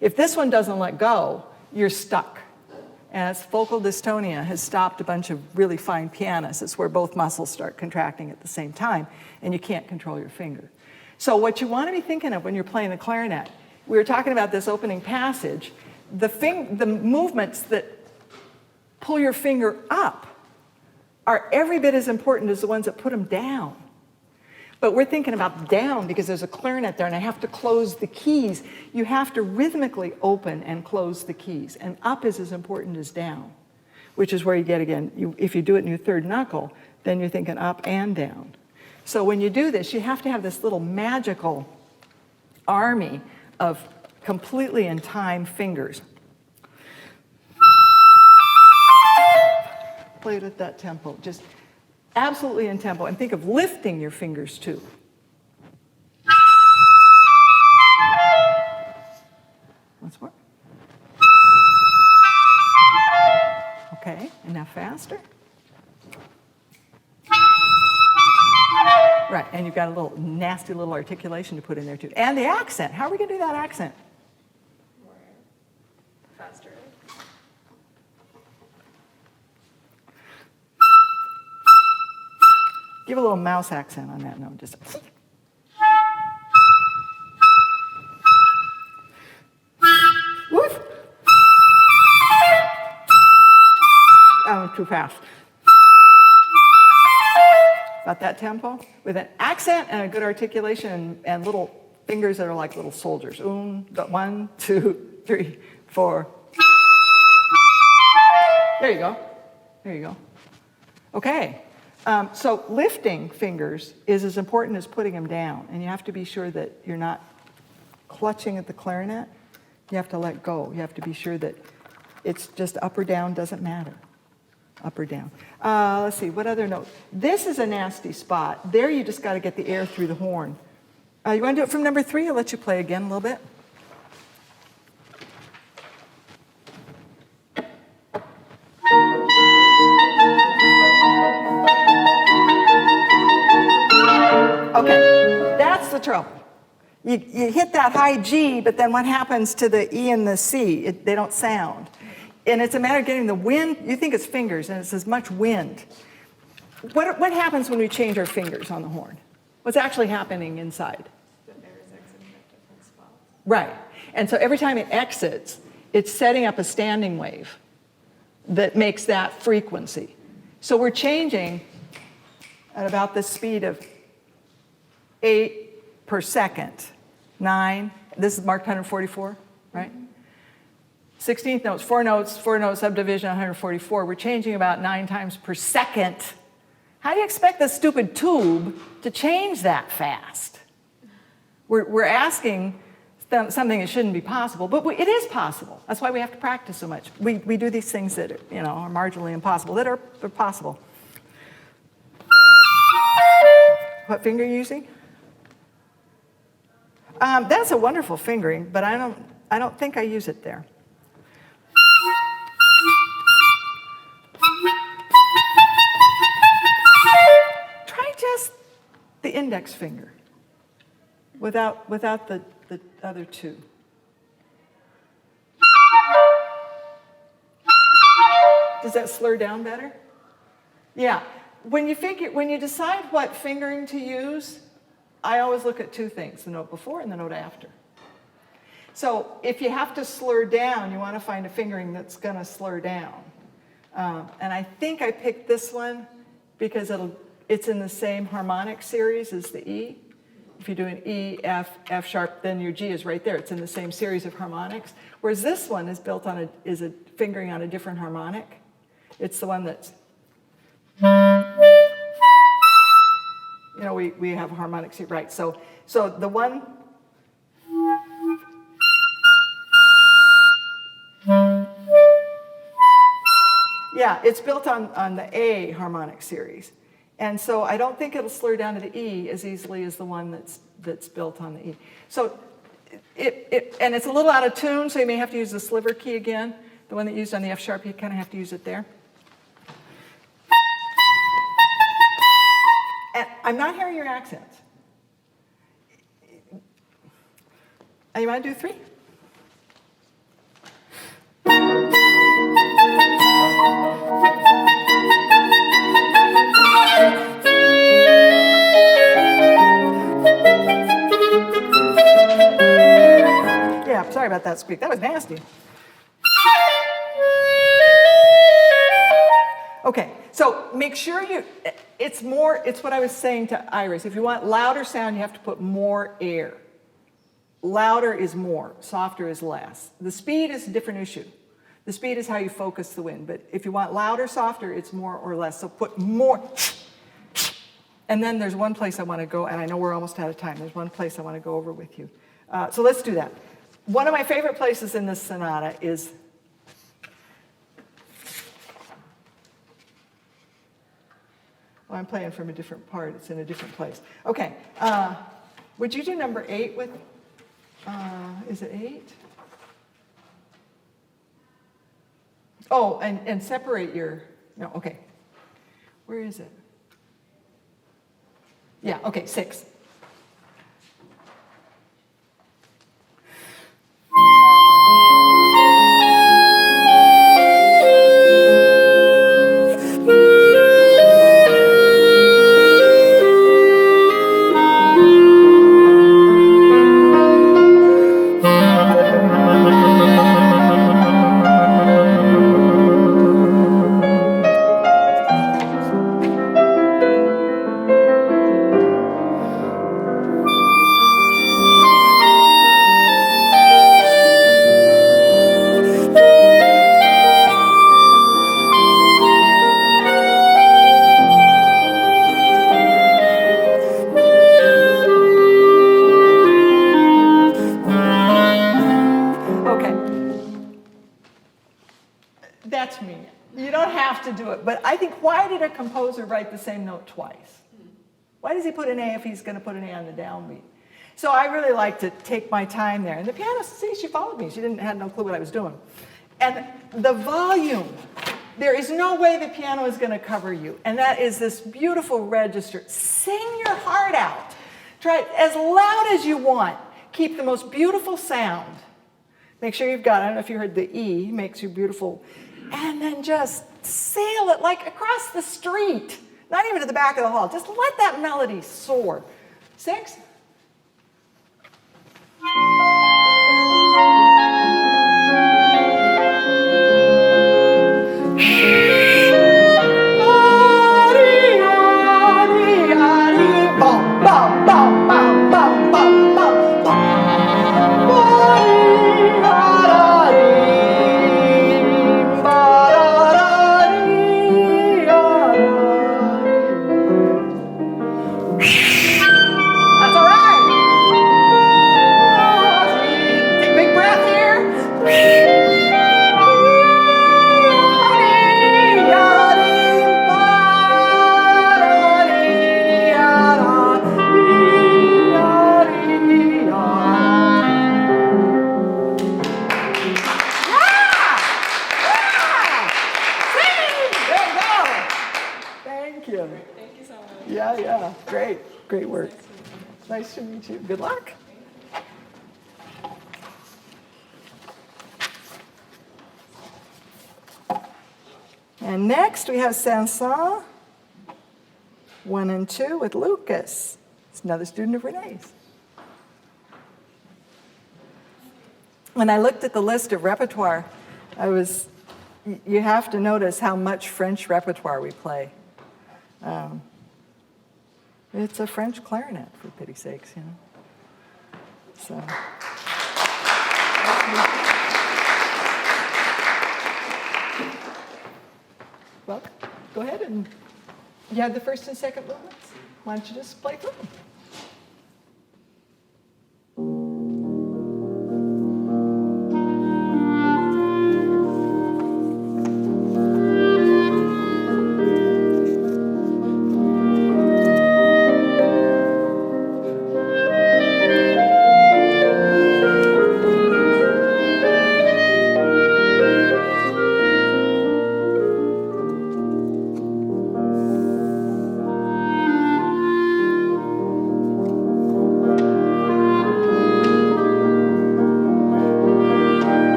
If this one doesn't let go, you're stuck. And it's focal dystonia has stopped a bunch of really fine pianists. It's where both muscles start contracting at the same time, and you can't control your finger. So what you want to be thinking of when you're playing the clarinet, we were talking about this opening passage, the movements that pull your finger up are every bit as important as the ones that put them down. But we're thinking about down because there's a clarinet there and I have to close the keys. You have to rhythmically open and close the keys. And up is as important as down, which is where you get again, if you do it in your third knuckle, then you're thinking up and down. So when you do this, you have to have this little magical army of completely in time fingers. Play it at that tempo, just absolutely in tempo, and think of lifting your fingers too. Once more. Okay, and now faster. Right, and you've got a little nasty little articulation to put in there too. And the accent, how are we gonna do that accent? More faster. Give a little mouse accent on that note, just. Woof. Oh, too fast. About that tempo, with an accent and a good articulation and little fingers that are like little soldiers. 1, 2, 3, 4. There you go. There you go. Okay. So lifting fingers is as important as putting them down. And you have to be sure that you're not clutching at the clarinet. You have to let go. You have to be sure that it's just up or down, doesn't matter. Up or down. Let's see, what other note? This is a nasty spot. There you just got to get the air through the horn. You want to do it from number 3? I'll let you play again a little bit. Okay, that's the trouble. You hit that high G, but then what happens to the E and the C? They don't sound. And it's a matter of getting the wind. You think it's fingers, and it's as much wind. What happens when we change our fingers on the horn? What's actually happening inside? The air is exiting at different spots. Right. And so every time it exits, it's setting up a standing wave that makes that frequency. So we're changing at about the speed of 8 per second. 9. This is marked 144, right? 16th notes, 4 note subdivision, 144. We're changing about 9 times per second. How do you expect the stupid tube to change that fast? We're asking something that shouldn't be possible, but it is possible. That's why we have to practice so much. We do these things that are marginally impossible, that are possible. What finger are you using? That's a wonderful fingering, but I don't think I use it there. Try just the index finger without the other two. Does that slur down better? Yeah. When you decide what fingering to use, I always look at 2 things, the note before and the note after. So if you have to slur down, you want to find a fingering that's going to slur down. And I think I picked this one because it's in the same harmonic series as the E. If you're doing E, F sharp, then your G is right there. It's in the same series of harmonics. Whereas this one is built on is a fingering on a different harmonic. It's the one that's, we have harmonics here, right? So the one, Yeah, it's built on the A harmonic series. And so I don't think it'll slur down to the E as easily as the one that's built on the E. So and it's a little out of tune, so you may have to use the sliver key again. The one that you used on the F sharp, you kind of have to use it there. And I'm not hearing your accents. You want to do 3? Yeah, sorry about that squeak. That was nasty. Okay, so make sure it's what I was saying to Iris. If you want louder sound, you have to put more air. Louder is more, softer is less. The speed is a different issue. The speed is how you focus the wind, but if you want louder, softer, it's more or less. So put more. And then there's one place I want to go, and I know we're almost out of time. There's one place I want to go over with you. So let's do that. One of my favorite places in this sonata is I'm playing from a different part. It's in a different place. Okay. Would you do number 8 with, is it 8? Oh, and separate your, no, okay. Where is it? Yeah, okay, 6. That's me. You don't have to do it. But I think, why did a composer write the same note twice? Why does he put an A if he's going to put an A on the downbeat? So I really like to take my time there. And the pianist, see, she followed me. She had no clue what I was doing. And the volume, there is no way the piano is going to cover you. And that is this beautiful register. Sing your heart out. Try it as loud as you want. Keep the most beautiful sound. Make sure you've got, I don't know if you heard the E, makes you beautiful. And then just sail it like across the street. Not even to the back of the hall. Just let that melody soar. 6. Yeah, great work. Nice to meet you. Good luck. And next we have Sanson, 1 and 2 with Lucas. It's another student of Renee's. When I looked at the list of repertoire, you have to notice how much French repertoire we play. It's a French clarinet, for pity's sakes, you know. So. Well, go ahead and you have the first and second movements. Why don't you just play through them?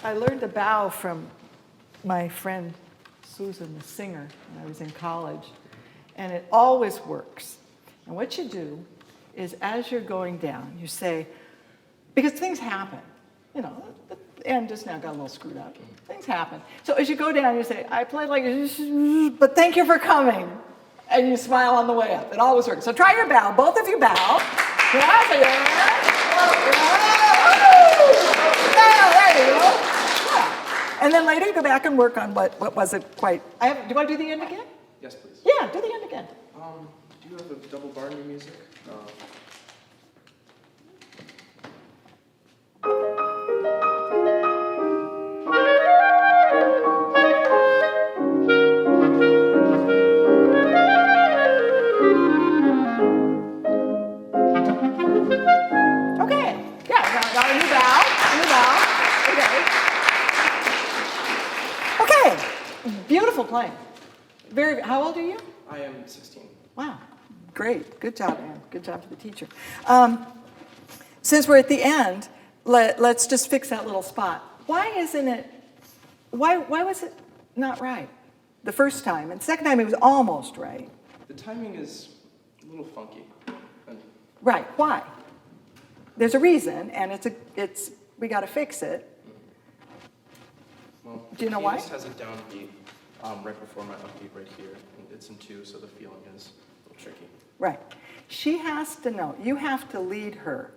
I learned a bow from my friend Susan, the singer, when I was in college. And it always works. And what you do is as you're going down, you say, because things happen. You know, the end just now got a little screwed up. Things happen. So as you go down, you say, I played like this, but thank you for coming. And you smile on the way up. It always works. So try your bow. Both of you bow. Yeah, there you go. Yeah. And then later you go back and work on what wasn't quite. Do you want to do the end again? Yes, please. Yeah, do the end again. Do you have a double bar in your music? Okay. Yeah, got a new bow. Okay. Okay. Beautiful playing. How old are you? I am 16. Wow, great. Good job, Anne. Good job to the teacher. Since we're at the end, let's just fix that little spot. Why was it not right the first time? And the second time it was almost right. The timing is a little funky. Right, why? There's a reason, and we got to fix it. Well, do you know why? It has a downbeat right before my upbeat right here. And it's in 2, so the feeling is a little tricky. Right. She has to know. You have to lead her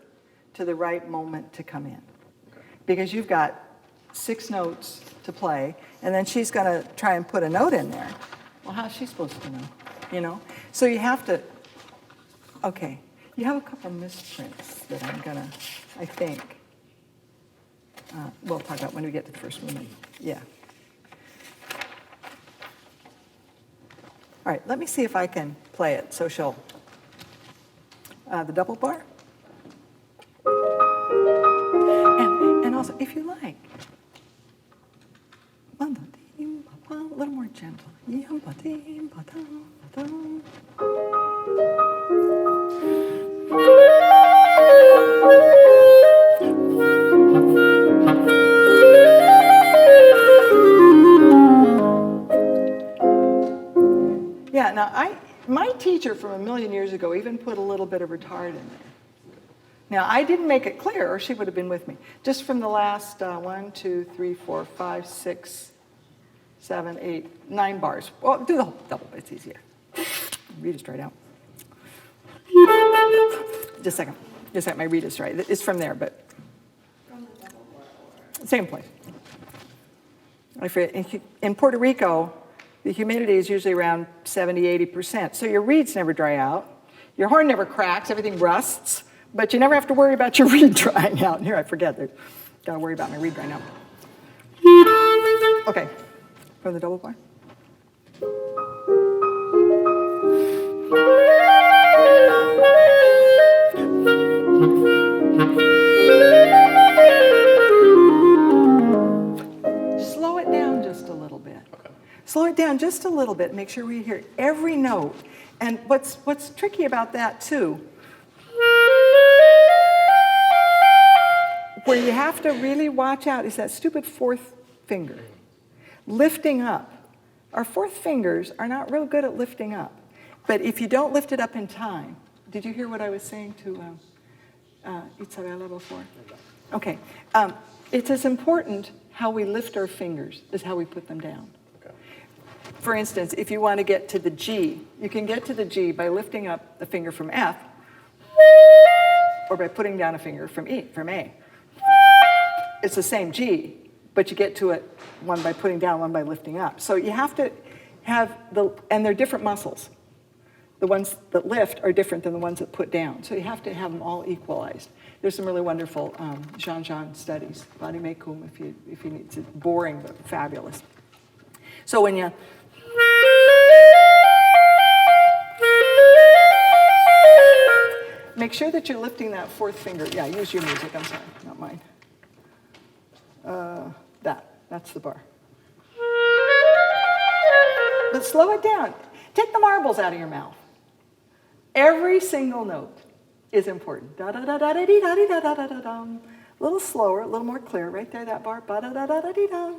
to the right moment to come in. Okay. Because you've got 6 notes to play, and then she's going to try and put a note in there. Well, how's she supposed to know? You know? So you have to, okay. You have a couple misprints that I'm going to, I think, we'll talk about when we get to the first movement. Yeah. All right, let me see if I can play it. So she'll, the double bar. And also, if you like, a little more gentle. Yeah, now my teacher from a million years ago even put a little bit of retard in there. Now, I didn't make it clear, or she would have been with me. Just from the last 1, 2, 3, 4, 5, 6, 7, 8, 9 bars. Well, do the whole double, it's easier. Read it straight out. Just a second, my read is right. It's from there, but same place. In Puerto Rico, the humidity is usually around 70, 80%. So your reeds never dry out. Your horn never cracks, everything rusts, but you never have to worry about your reed drying out. And here, I forget, got to worry about my reed drying out. Okay, from the double bar. Slow it down just a little bit. Okay. Slow it down just a little bit. Make sure we hear every note. And what's tricky about that too, where you have to really watch out, is that stupid 4th finger. Lifting up. Our 4th fingers are not real good at lifting up. But if you don't lift it up in time, did you hear what I was saying to Isabella before? Okay. It's as important how we lift our fingers as how we put them down. Okay. For instance, if you want to get to the G, you can get to the G by lifting up the finger from F, or by putting down a finger from A. It's the same G, but you get to it one by putting down, one by lifting up. So you have to have and they're different muscles. The ones that lift are different than the ones that put down. So you have to have them all equalized. There's some really wonderful Jean studies, Body Mecum, if you need. It's boring but fabulous. So when you make sure that you're lifting that 4th finger. Yeah, use your music. I'm sorry, not mine. That's the bar. But slow it down. Take the marbles out of your mouth. Every single note is important. Da da da da da da da da da da da. A little slower, a little more clear. Right there, that bar. Ba-da-da-da-da-dee-da.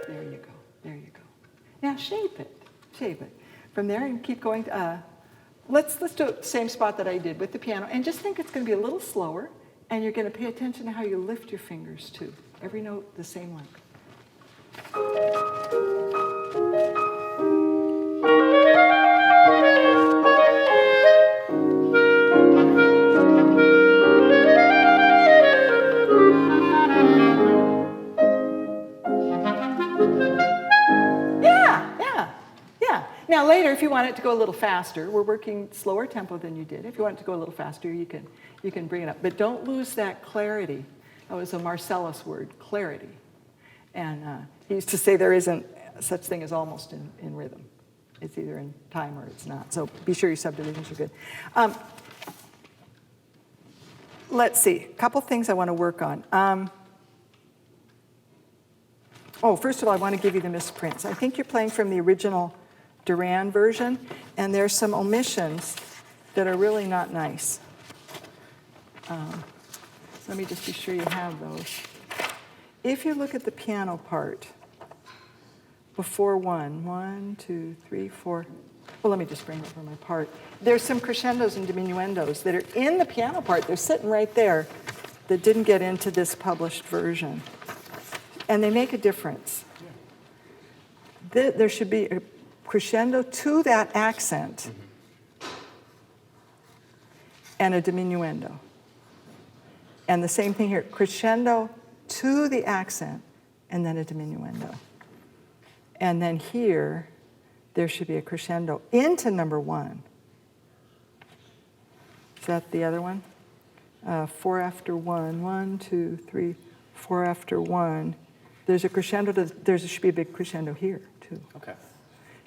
There you go. There you go. Now shape it. Shape it. From there, and keep going. Let's do it the same spot that I did with the piano. And just think it's going to be a little slower. And you're going to pay attention to how you lift your fingers, too. Every note the same length. Yeah. Now later, if you want it to go a little faster, we're working slower tempo than you did. If you want it to go a little faster, you can bring it up. But don't lose that clarity. That was a Marcellus word, clarity. And he used to say there isn't such thing as almost in rhythm. It's either in time or it's not. So be sure your subdivisions are good. Let's see, a couple things I want to work on. First of all, I want to give you the misprints. I think you're playing from the original Duran version, and there's some omissions that are really not nice. So let me just be sure you have those. If you look at the piano part, before 1, 2, 3, 4, well, let me just bring over my part. There's some crescendos and diminuendos that are in the piano part. They're sitting right there that didn't get into this published version. And they make a difference. There should be a crescendo to that accent and a diminuendo. And the same thing here, crescendo to the accent and then a diminuendo. And then here, there should be a crescendo into number 1. Is that the other one? 4 after 1, 1, 2, 3, 4 after 1. There's a crescendo, there should be a big crescendo here, too. Okay.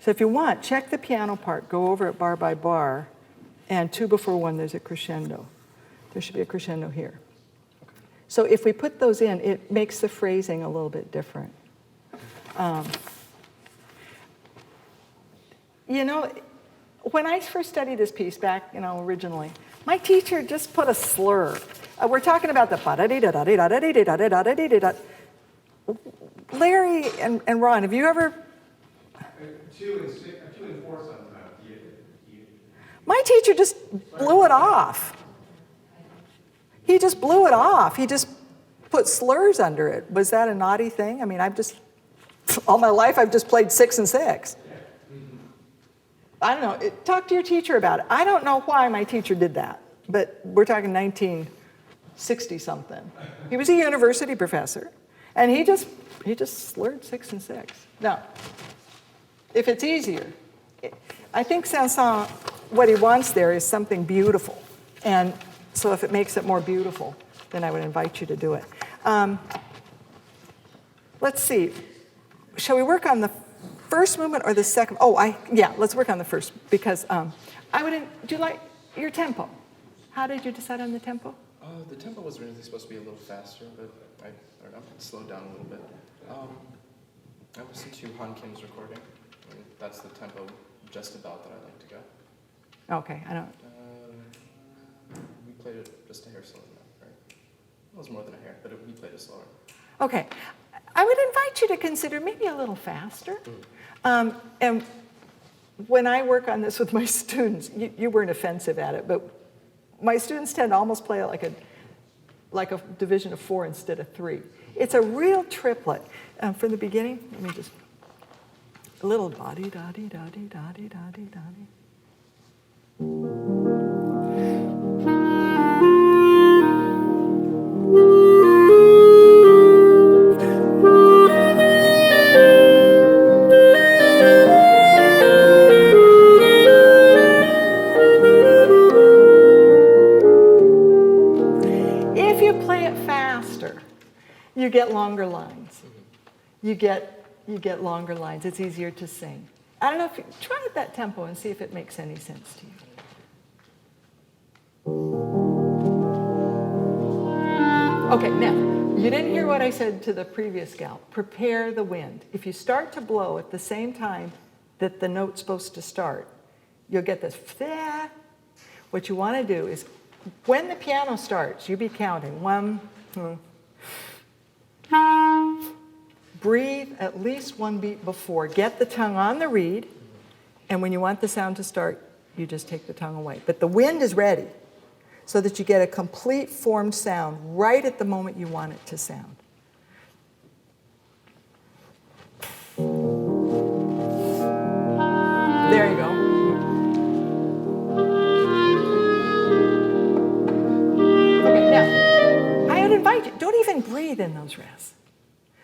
So if you want, check the piano part, go over it bar by bar, and 2 before 1, there's a crescendo. There should be a crescendo here. Okay. So if we put those in, it makes the phrasing a little bit different. When I first studied this piece back, originally, my teacher just put a slur. We're talking about the ba-da-dee-da-da-dee-da-da-dee-da-da-dee-da-da. Larry and Ron, have you ever? 2 and 4 sometimes. My teacher just blew it off. He just blew it off. He just put slurs under it. Was that a naughty thing? I mean, all my life I've just played 6 and 6. I don't know. Talk to your teacher about it. I don't know why my teacher did that, but we're talking 1960-something. He was a university professor, and he just slurred 6 and 6. Now, if it's easier, I think Saint-Saëns, what he wants there is something beautiful, and so if it makes it more beautiful, then I would invite you to do it. Let's see. Shall we work on the first movement or the second? Let's work on the first, because do you like your tempo? How did you decide on the tempo? The tempo was originally supposed to be a little faster, but I don't know, it slowed down a little bit. I listened to Han Kim's recording, and that's the tempo just about that I like to go. Okay, I don't. We played it just a hair slower than that, right? It was more than a hair, but we played it slower. Okay, I would invite you to consider maybe a little faster. And when I work on this with my students, you weren't offensive at it, but my students tend to almost play it like a division of 4 instead of 3. It's a real triplet. From the beginning, let me just, a little da-dee-da-dee-da-dee-da-dee-da-dee-da-dee. If you play it faster, you get longer lines. You get longer lines. It's easier to sing. I don't know if you try at that tempo and see if it makes any sense to you. Okay, now, you didn't hear what I said to the previous gal. Prepare the wind. If you start to blow at the same time that the note's supposed to start, you'll get this. What you want to do is When the piano starts, you be counting. 1, 2. Breathe at least 1 beat before. Get the tongue on the reed, and when you want the sound to start, you just take the tongue away. But the wind is ready so that you get a complete formed sound right at the moment you want it to sound. There you go. Okay, now, I would invite you, don't even breathe in those rests.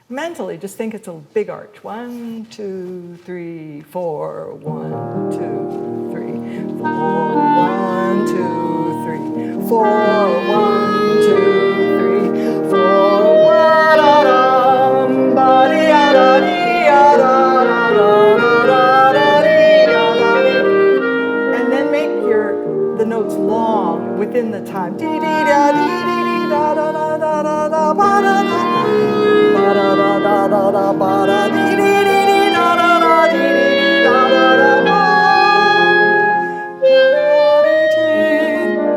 Mentally, just think it's a big arch. 1, 2, 3, 4, 1, 2, 3, 4, 1, 2, 3, 4, 1, 2, 3, 4, 1, da-dum, ba-dee-ya-da-dee-ya-da-da-da-da-da-dee-ya-da-dee. And then make the notes long within the time. Dee-dee-da-dee-dee-dee-da-da-da-da-da-da-ba-da-da.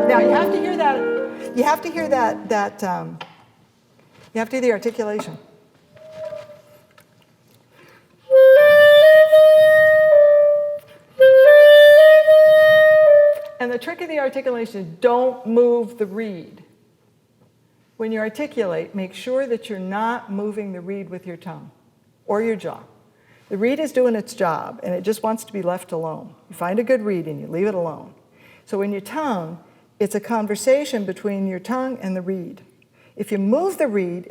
Now you have to hear that. You have to hear that. You have to hear the articulation. And the trick of the articulation is don't move the reed. When you articulate, make sure that you're not moving the reed with your tongue or your jaw. The reed is doing its job, and it just wants to be left alone. You find a good reed and you leave it alone. So in your tongue, it's a conversation between your tongue and the reed. If you move the reed,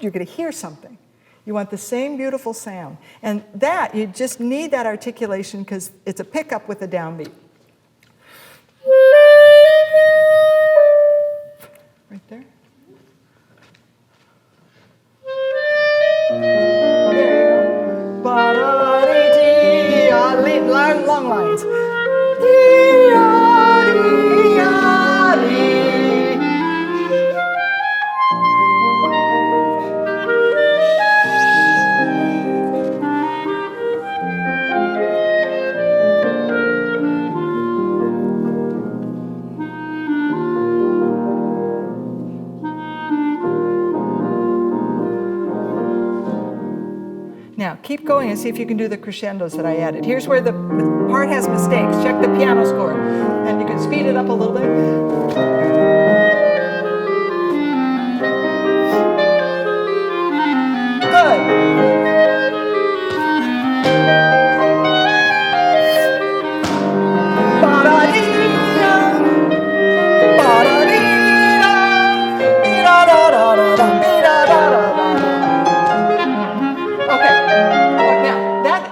you're going to hear something. You want the same beautiful sound. And that, you just need that articulation because it's a pickup with a downbeat. Right there. There you go. Ba-da-dee-dee, long lines. Now, keep going and see if you can do the crescendos that I added. Here's where the part has mistakes. Check the piano score. And you can speed it up a little bit. Good.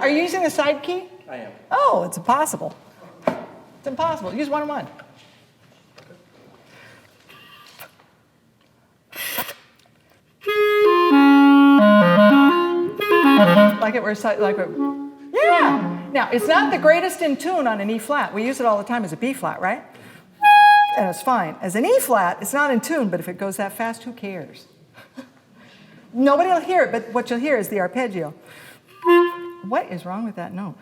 Are you using the side key? I am. Oh, it's impossible. It's impossible. Use 1 and 1. Like it were yeah. Now, it's not the greatest in tune on an E flat. We use it all the time as a B flat, right? And it's fine. As an E flat, it's not in tune, but if it goes that fast, who cares? Nobody will hear it, but what you'll hear is the arpeggio. What is wrong with that note?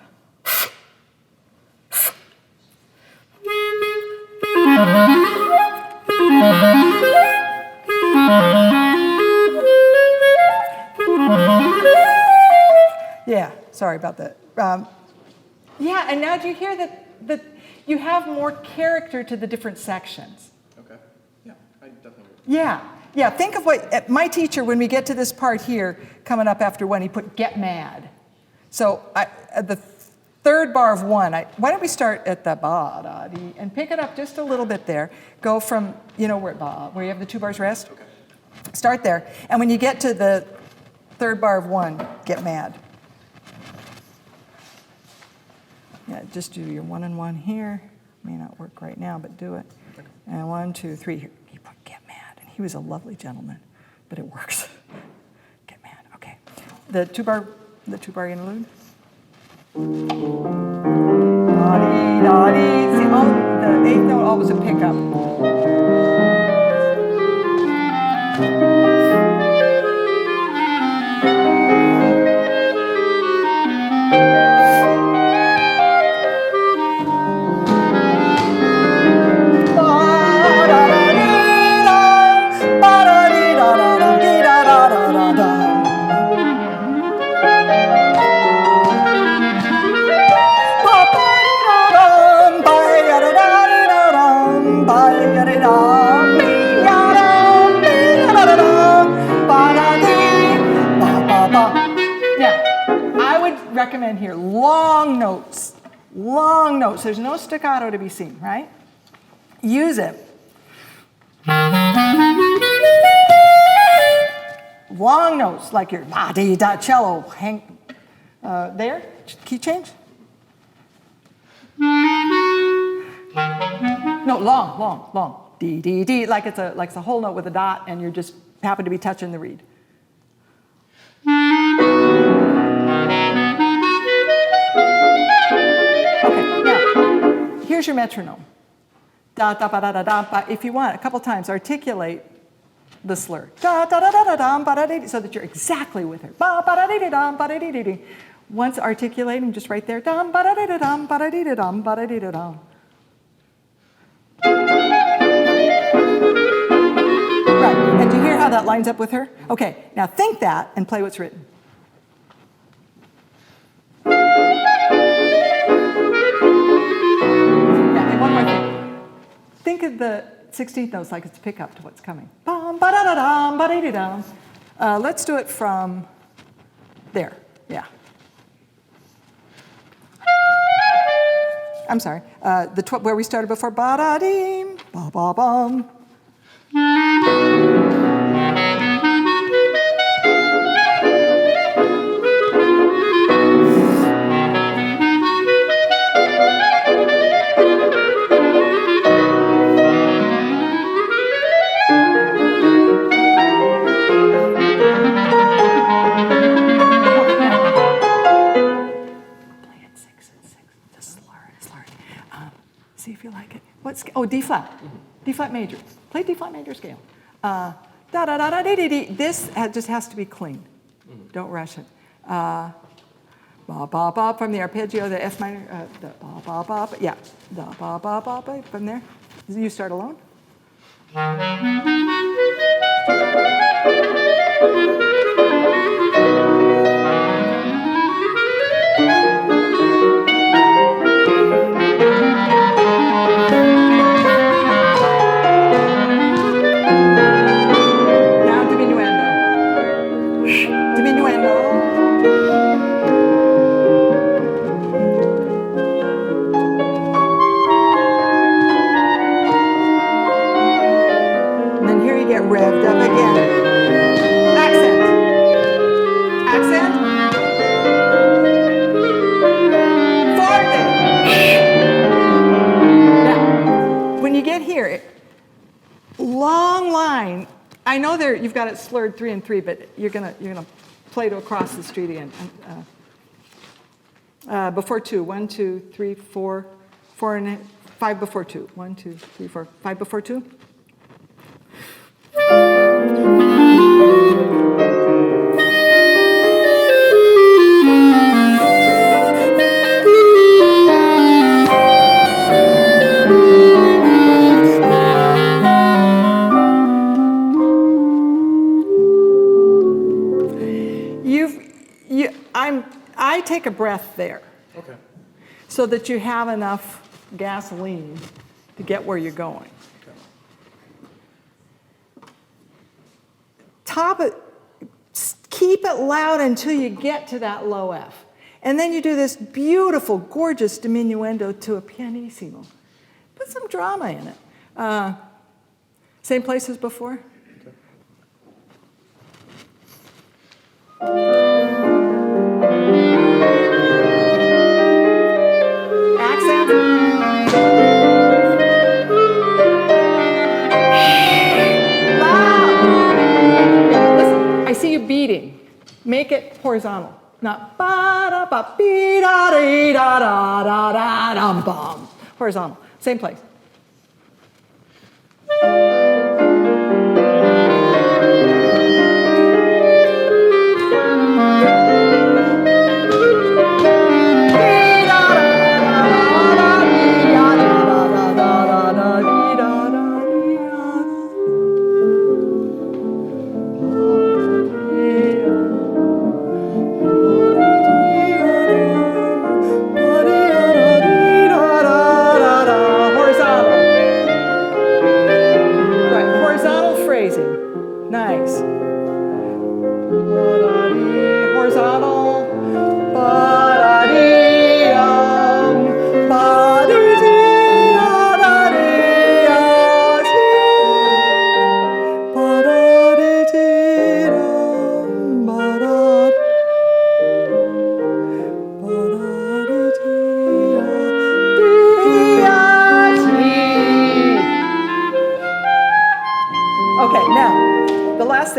Yeah, sorry about that. Yeah, and now do you hear that you have more character to the different sections? Okay. Yeah, I definitely agree. Yeah, think of what my teacher, when we get to this part here, coming up after 1, he put get mad. So the third bar of 1, why don't we start at the ba-da-dee and pick it up just a little bit there. Go from, where you have the 2 bars rest. Okay. Start there. And when you get to the third bar of 1, get mad. Yeah, just do your 1 and 1 here. May not work right now, but do it. Okay. And 1, 2, 3 here. He put get mad. And he was a lovely gentleman, but it works. Get mad. Okay. The 2 bar interlude. Da-dee. See, the 8th note always a pickup. would recommend here long notes. Long notes. There's no staccato to be seen, right? Use it. Long notes, like your da-dee-da cello. Hang, there, key change. No, long, long, long. D, D, D, like it's a whole note with a dot, and you just happen to be touching the reed. Okay, now, here's your metronome. Da, da, ba, da, da, da, ba. If you want, a couple times, articulate the slur. Da, da, da, da, da, da, ba, da, da, so that you're exactly with her. Ba, ba, da, da, da, ba, da, da, da. Once articulating, just right there. Dum, ba, da, da, da, dum, ba, da, da, da, dum, ba, da, da, da, dum. Right, and do you hear how that lines up with her? Okay, now think that and play what's written. Yeah, and one more thing. Think of the 16th notes like it's a pickup to what's coming. Bum, ba, da, da, dum, ba, da, da, dum. Let's do it from there, yeah. I'm sorry, where we started before, ba-da-deem, ba-ba-bum. See if you like it. D flat. D flat major. Play D flat major scale. Da da da da dee dee dee. This just has to be clean. Don't rush it. Ba ba ba from the arpeggio, the F minor, the ba ba ba. Yeah, da ba ba ba ba from there. You start alone. Revved up again. Accent. Accent. Forte. Now, when you get here, long line. I know there you've got it slurred 3 and 3, but you're gonna play to across the street again. Before 2. 1, 2, 3, 4, 4 and 5 before 2. 1, 2, 3, 4, 5 before 2. I take a breath there. Okay. So that you have enough gasoline to get where you're going. Top it, keep it loud until you get to that low F. And then you do this beautiful, gorgeous diminuendo to a pianissimo. Put some drama in it. Same place as before? Accent. I see you beating. Make it horizontal, not ba da ba be da dee da da da da dum bum. Horizontal, same place.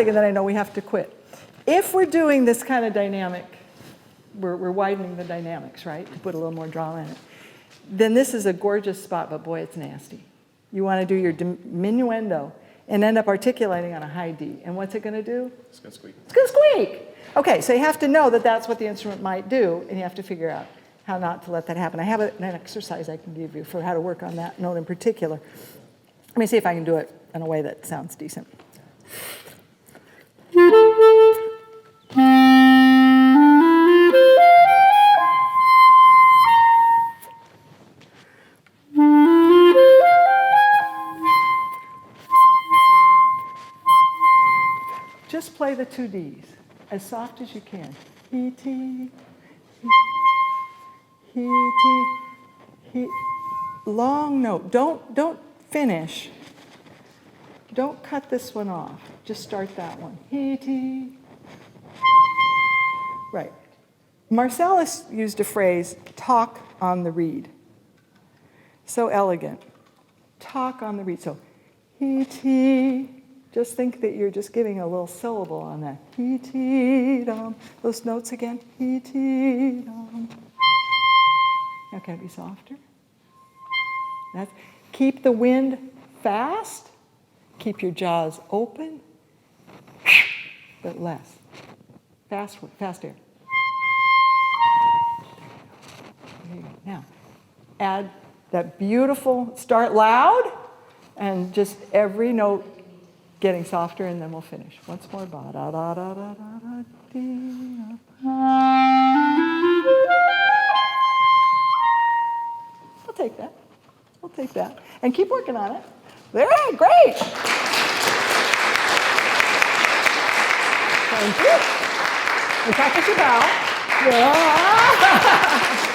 second, then I know we have to quit. If we're doing this kind of dynamic, we're widening the dynamics, right, to put a little more drama in it, then this is a gorgeous spot, but boy, it's nasty. You want to do your diminuendo and end up articulating on a high D. And what's it going to do? It's gonna squeak. It's going to squeak. Okay, so you have to know that that's what the instrument might do, and you have to figure out how not to let that happen. I have an exercise I can give you for how to work on that note in particular. Let me see if I can do it in a way that sounds decent. Just play the two Ds as soft as you can. He, T, he, T, he. Long note. Don't finish. Don't cut this one off. Just start that one. He, T. Right. Marcellus used a phrase, talk on the reed. So elegant. Talk on the reed. So, he, T. Just think that you're just giving a little syllable on that. He, T, dum. Those notes again. He, T, dum. Now, can it be softer? Keep the wind fast. Keep your jaws open, but less. Fast air. There you go. Now, add that beautiful, start loud, and just every note getting softer, and then we'll finish. Once more. Ba da da da da da da dee, I'll take that. We'll take that. And keep working on it. There, great. Thank you. And practice your bow. Yeah.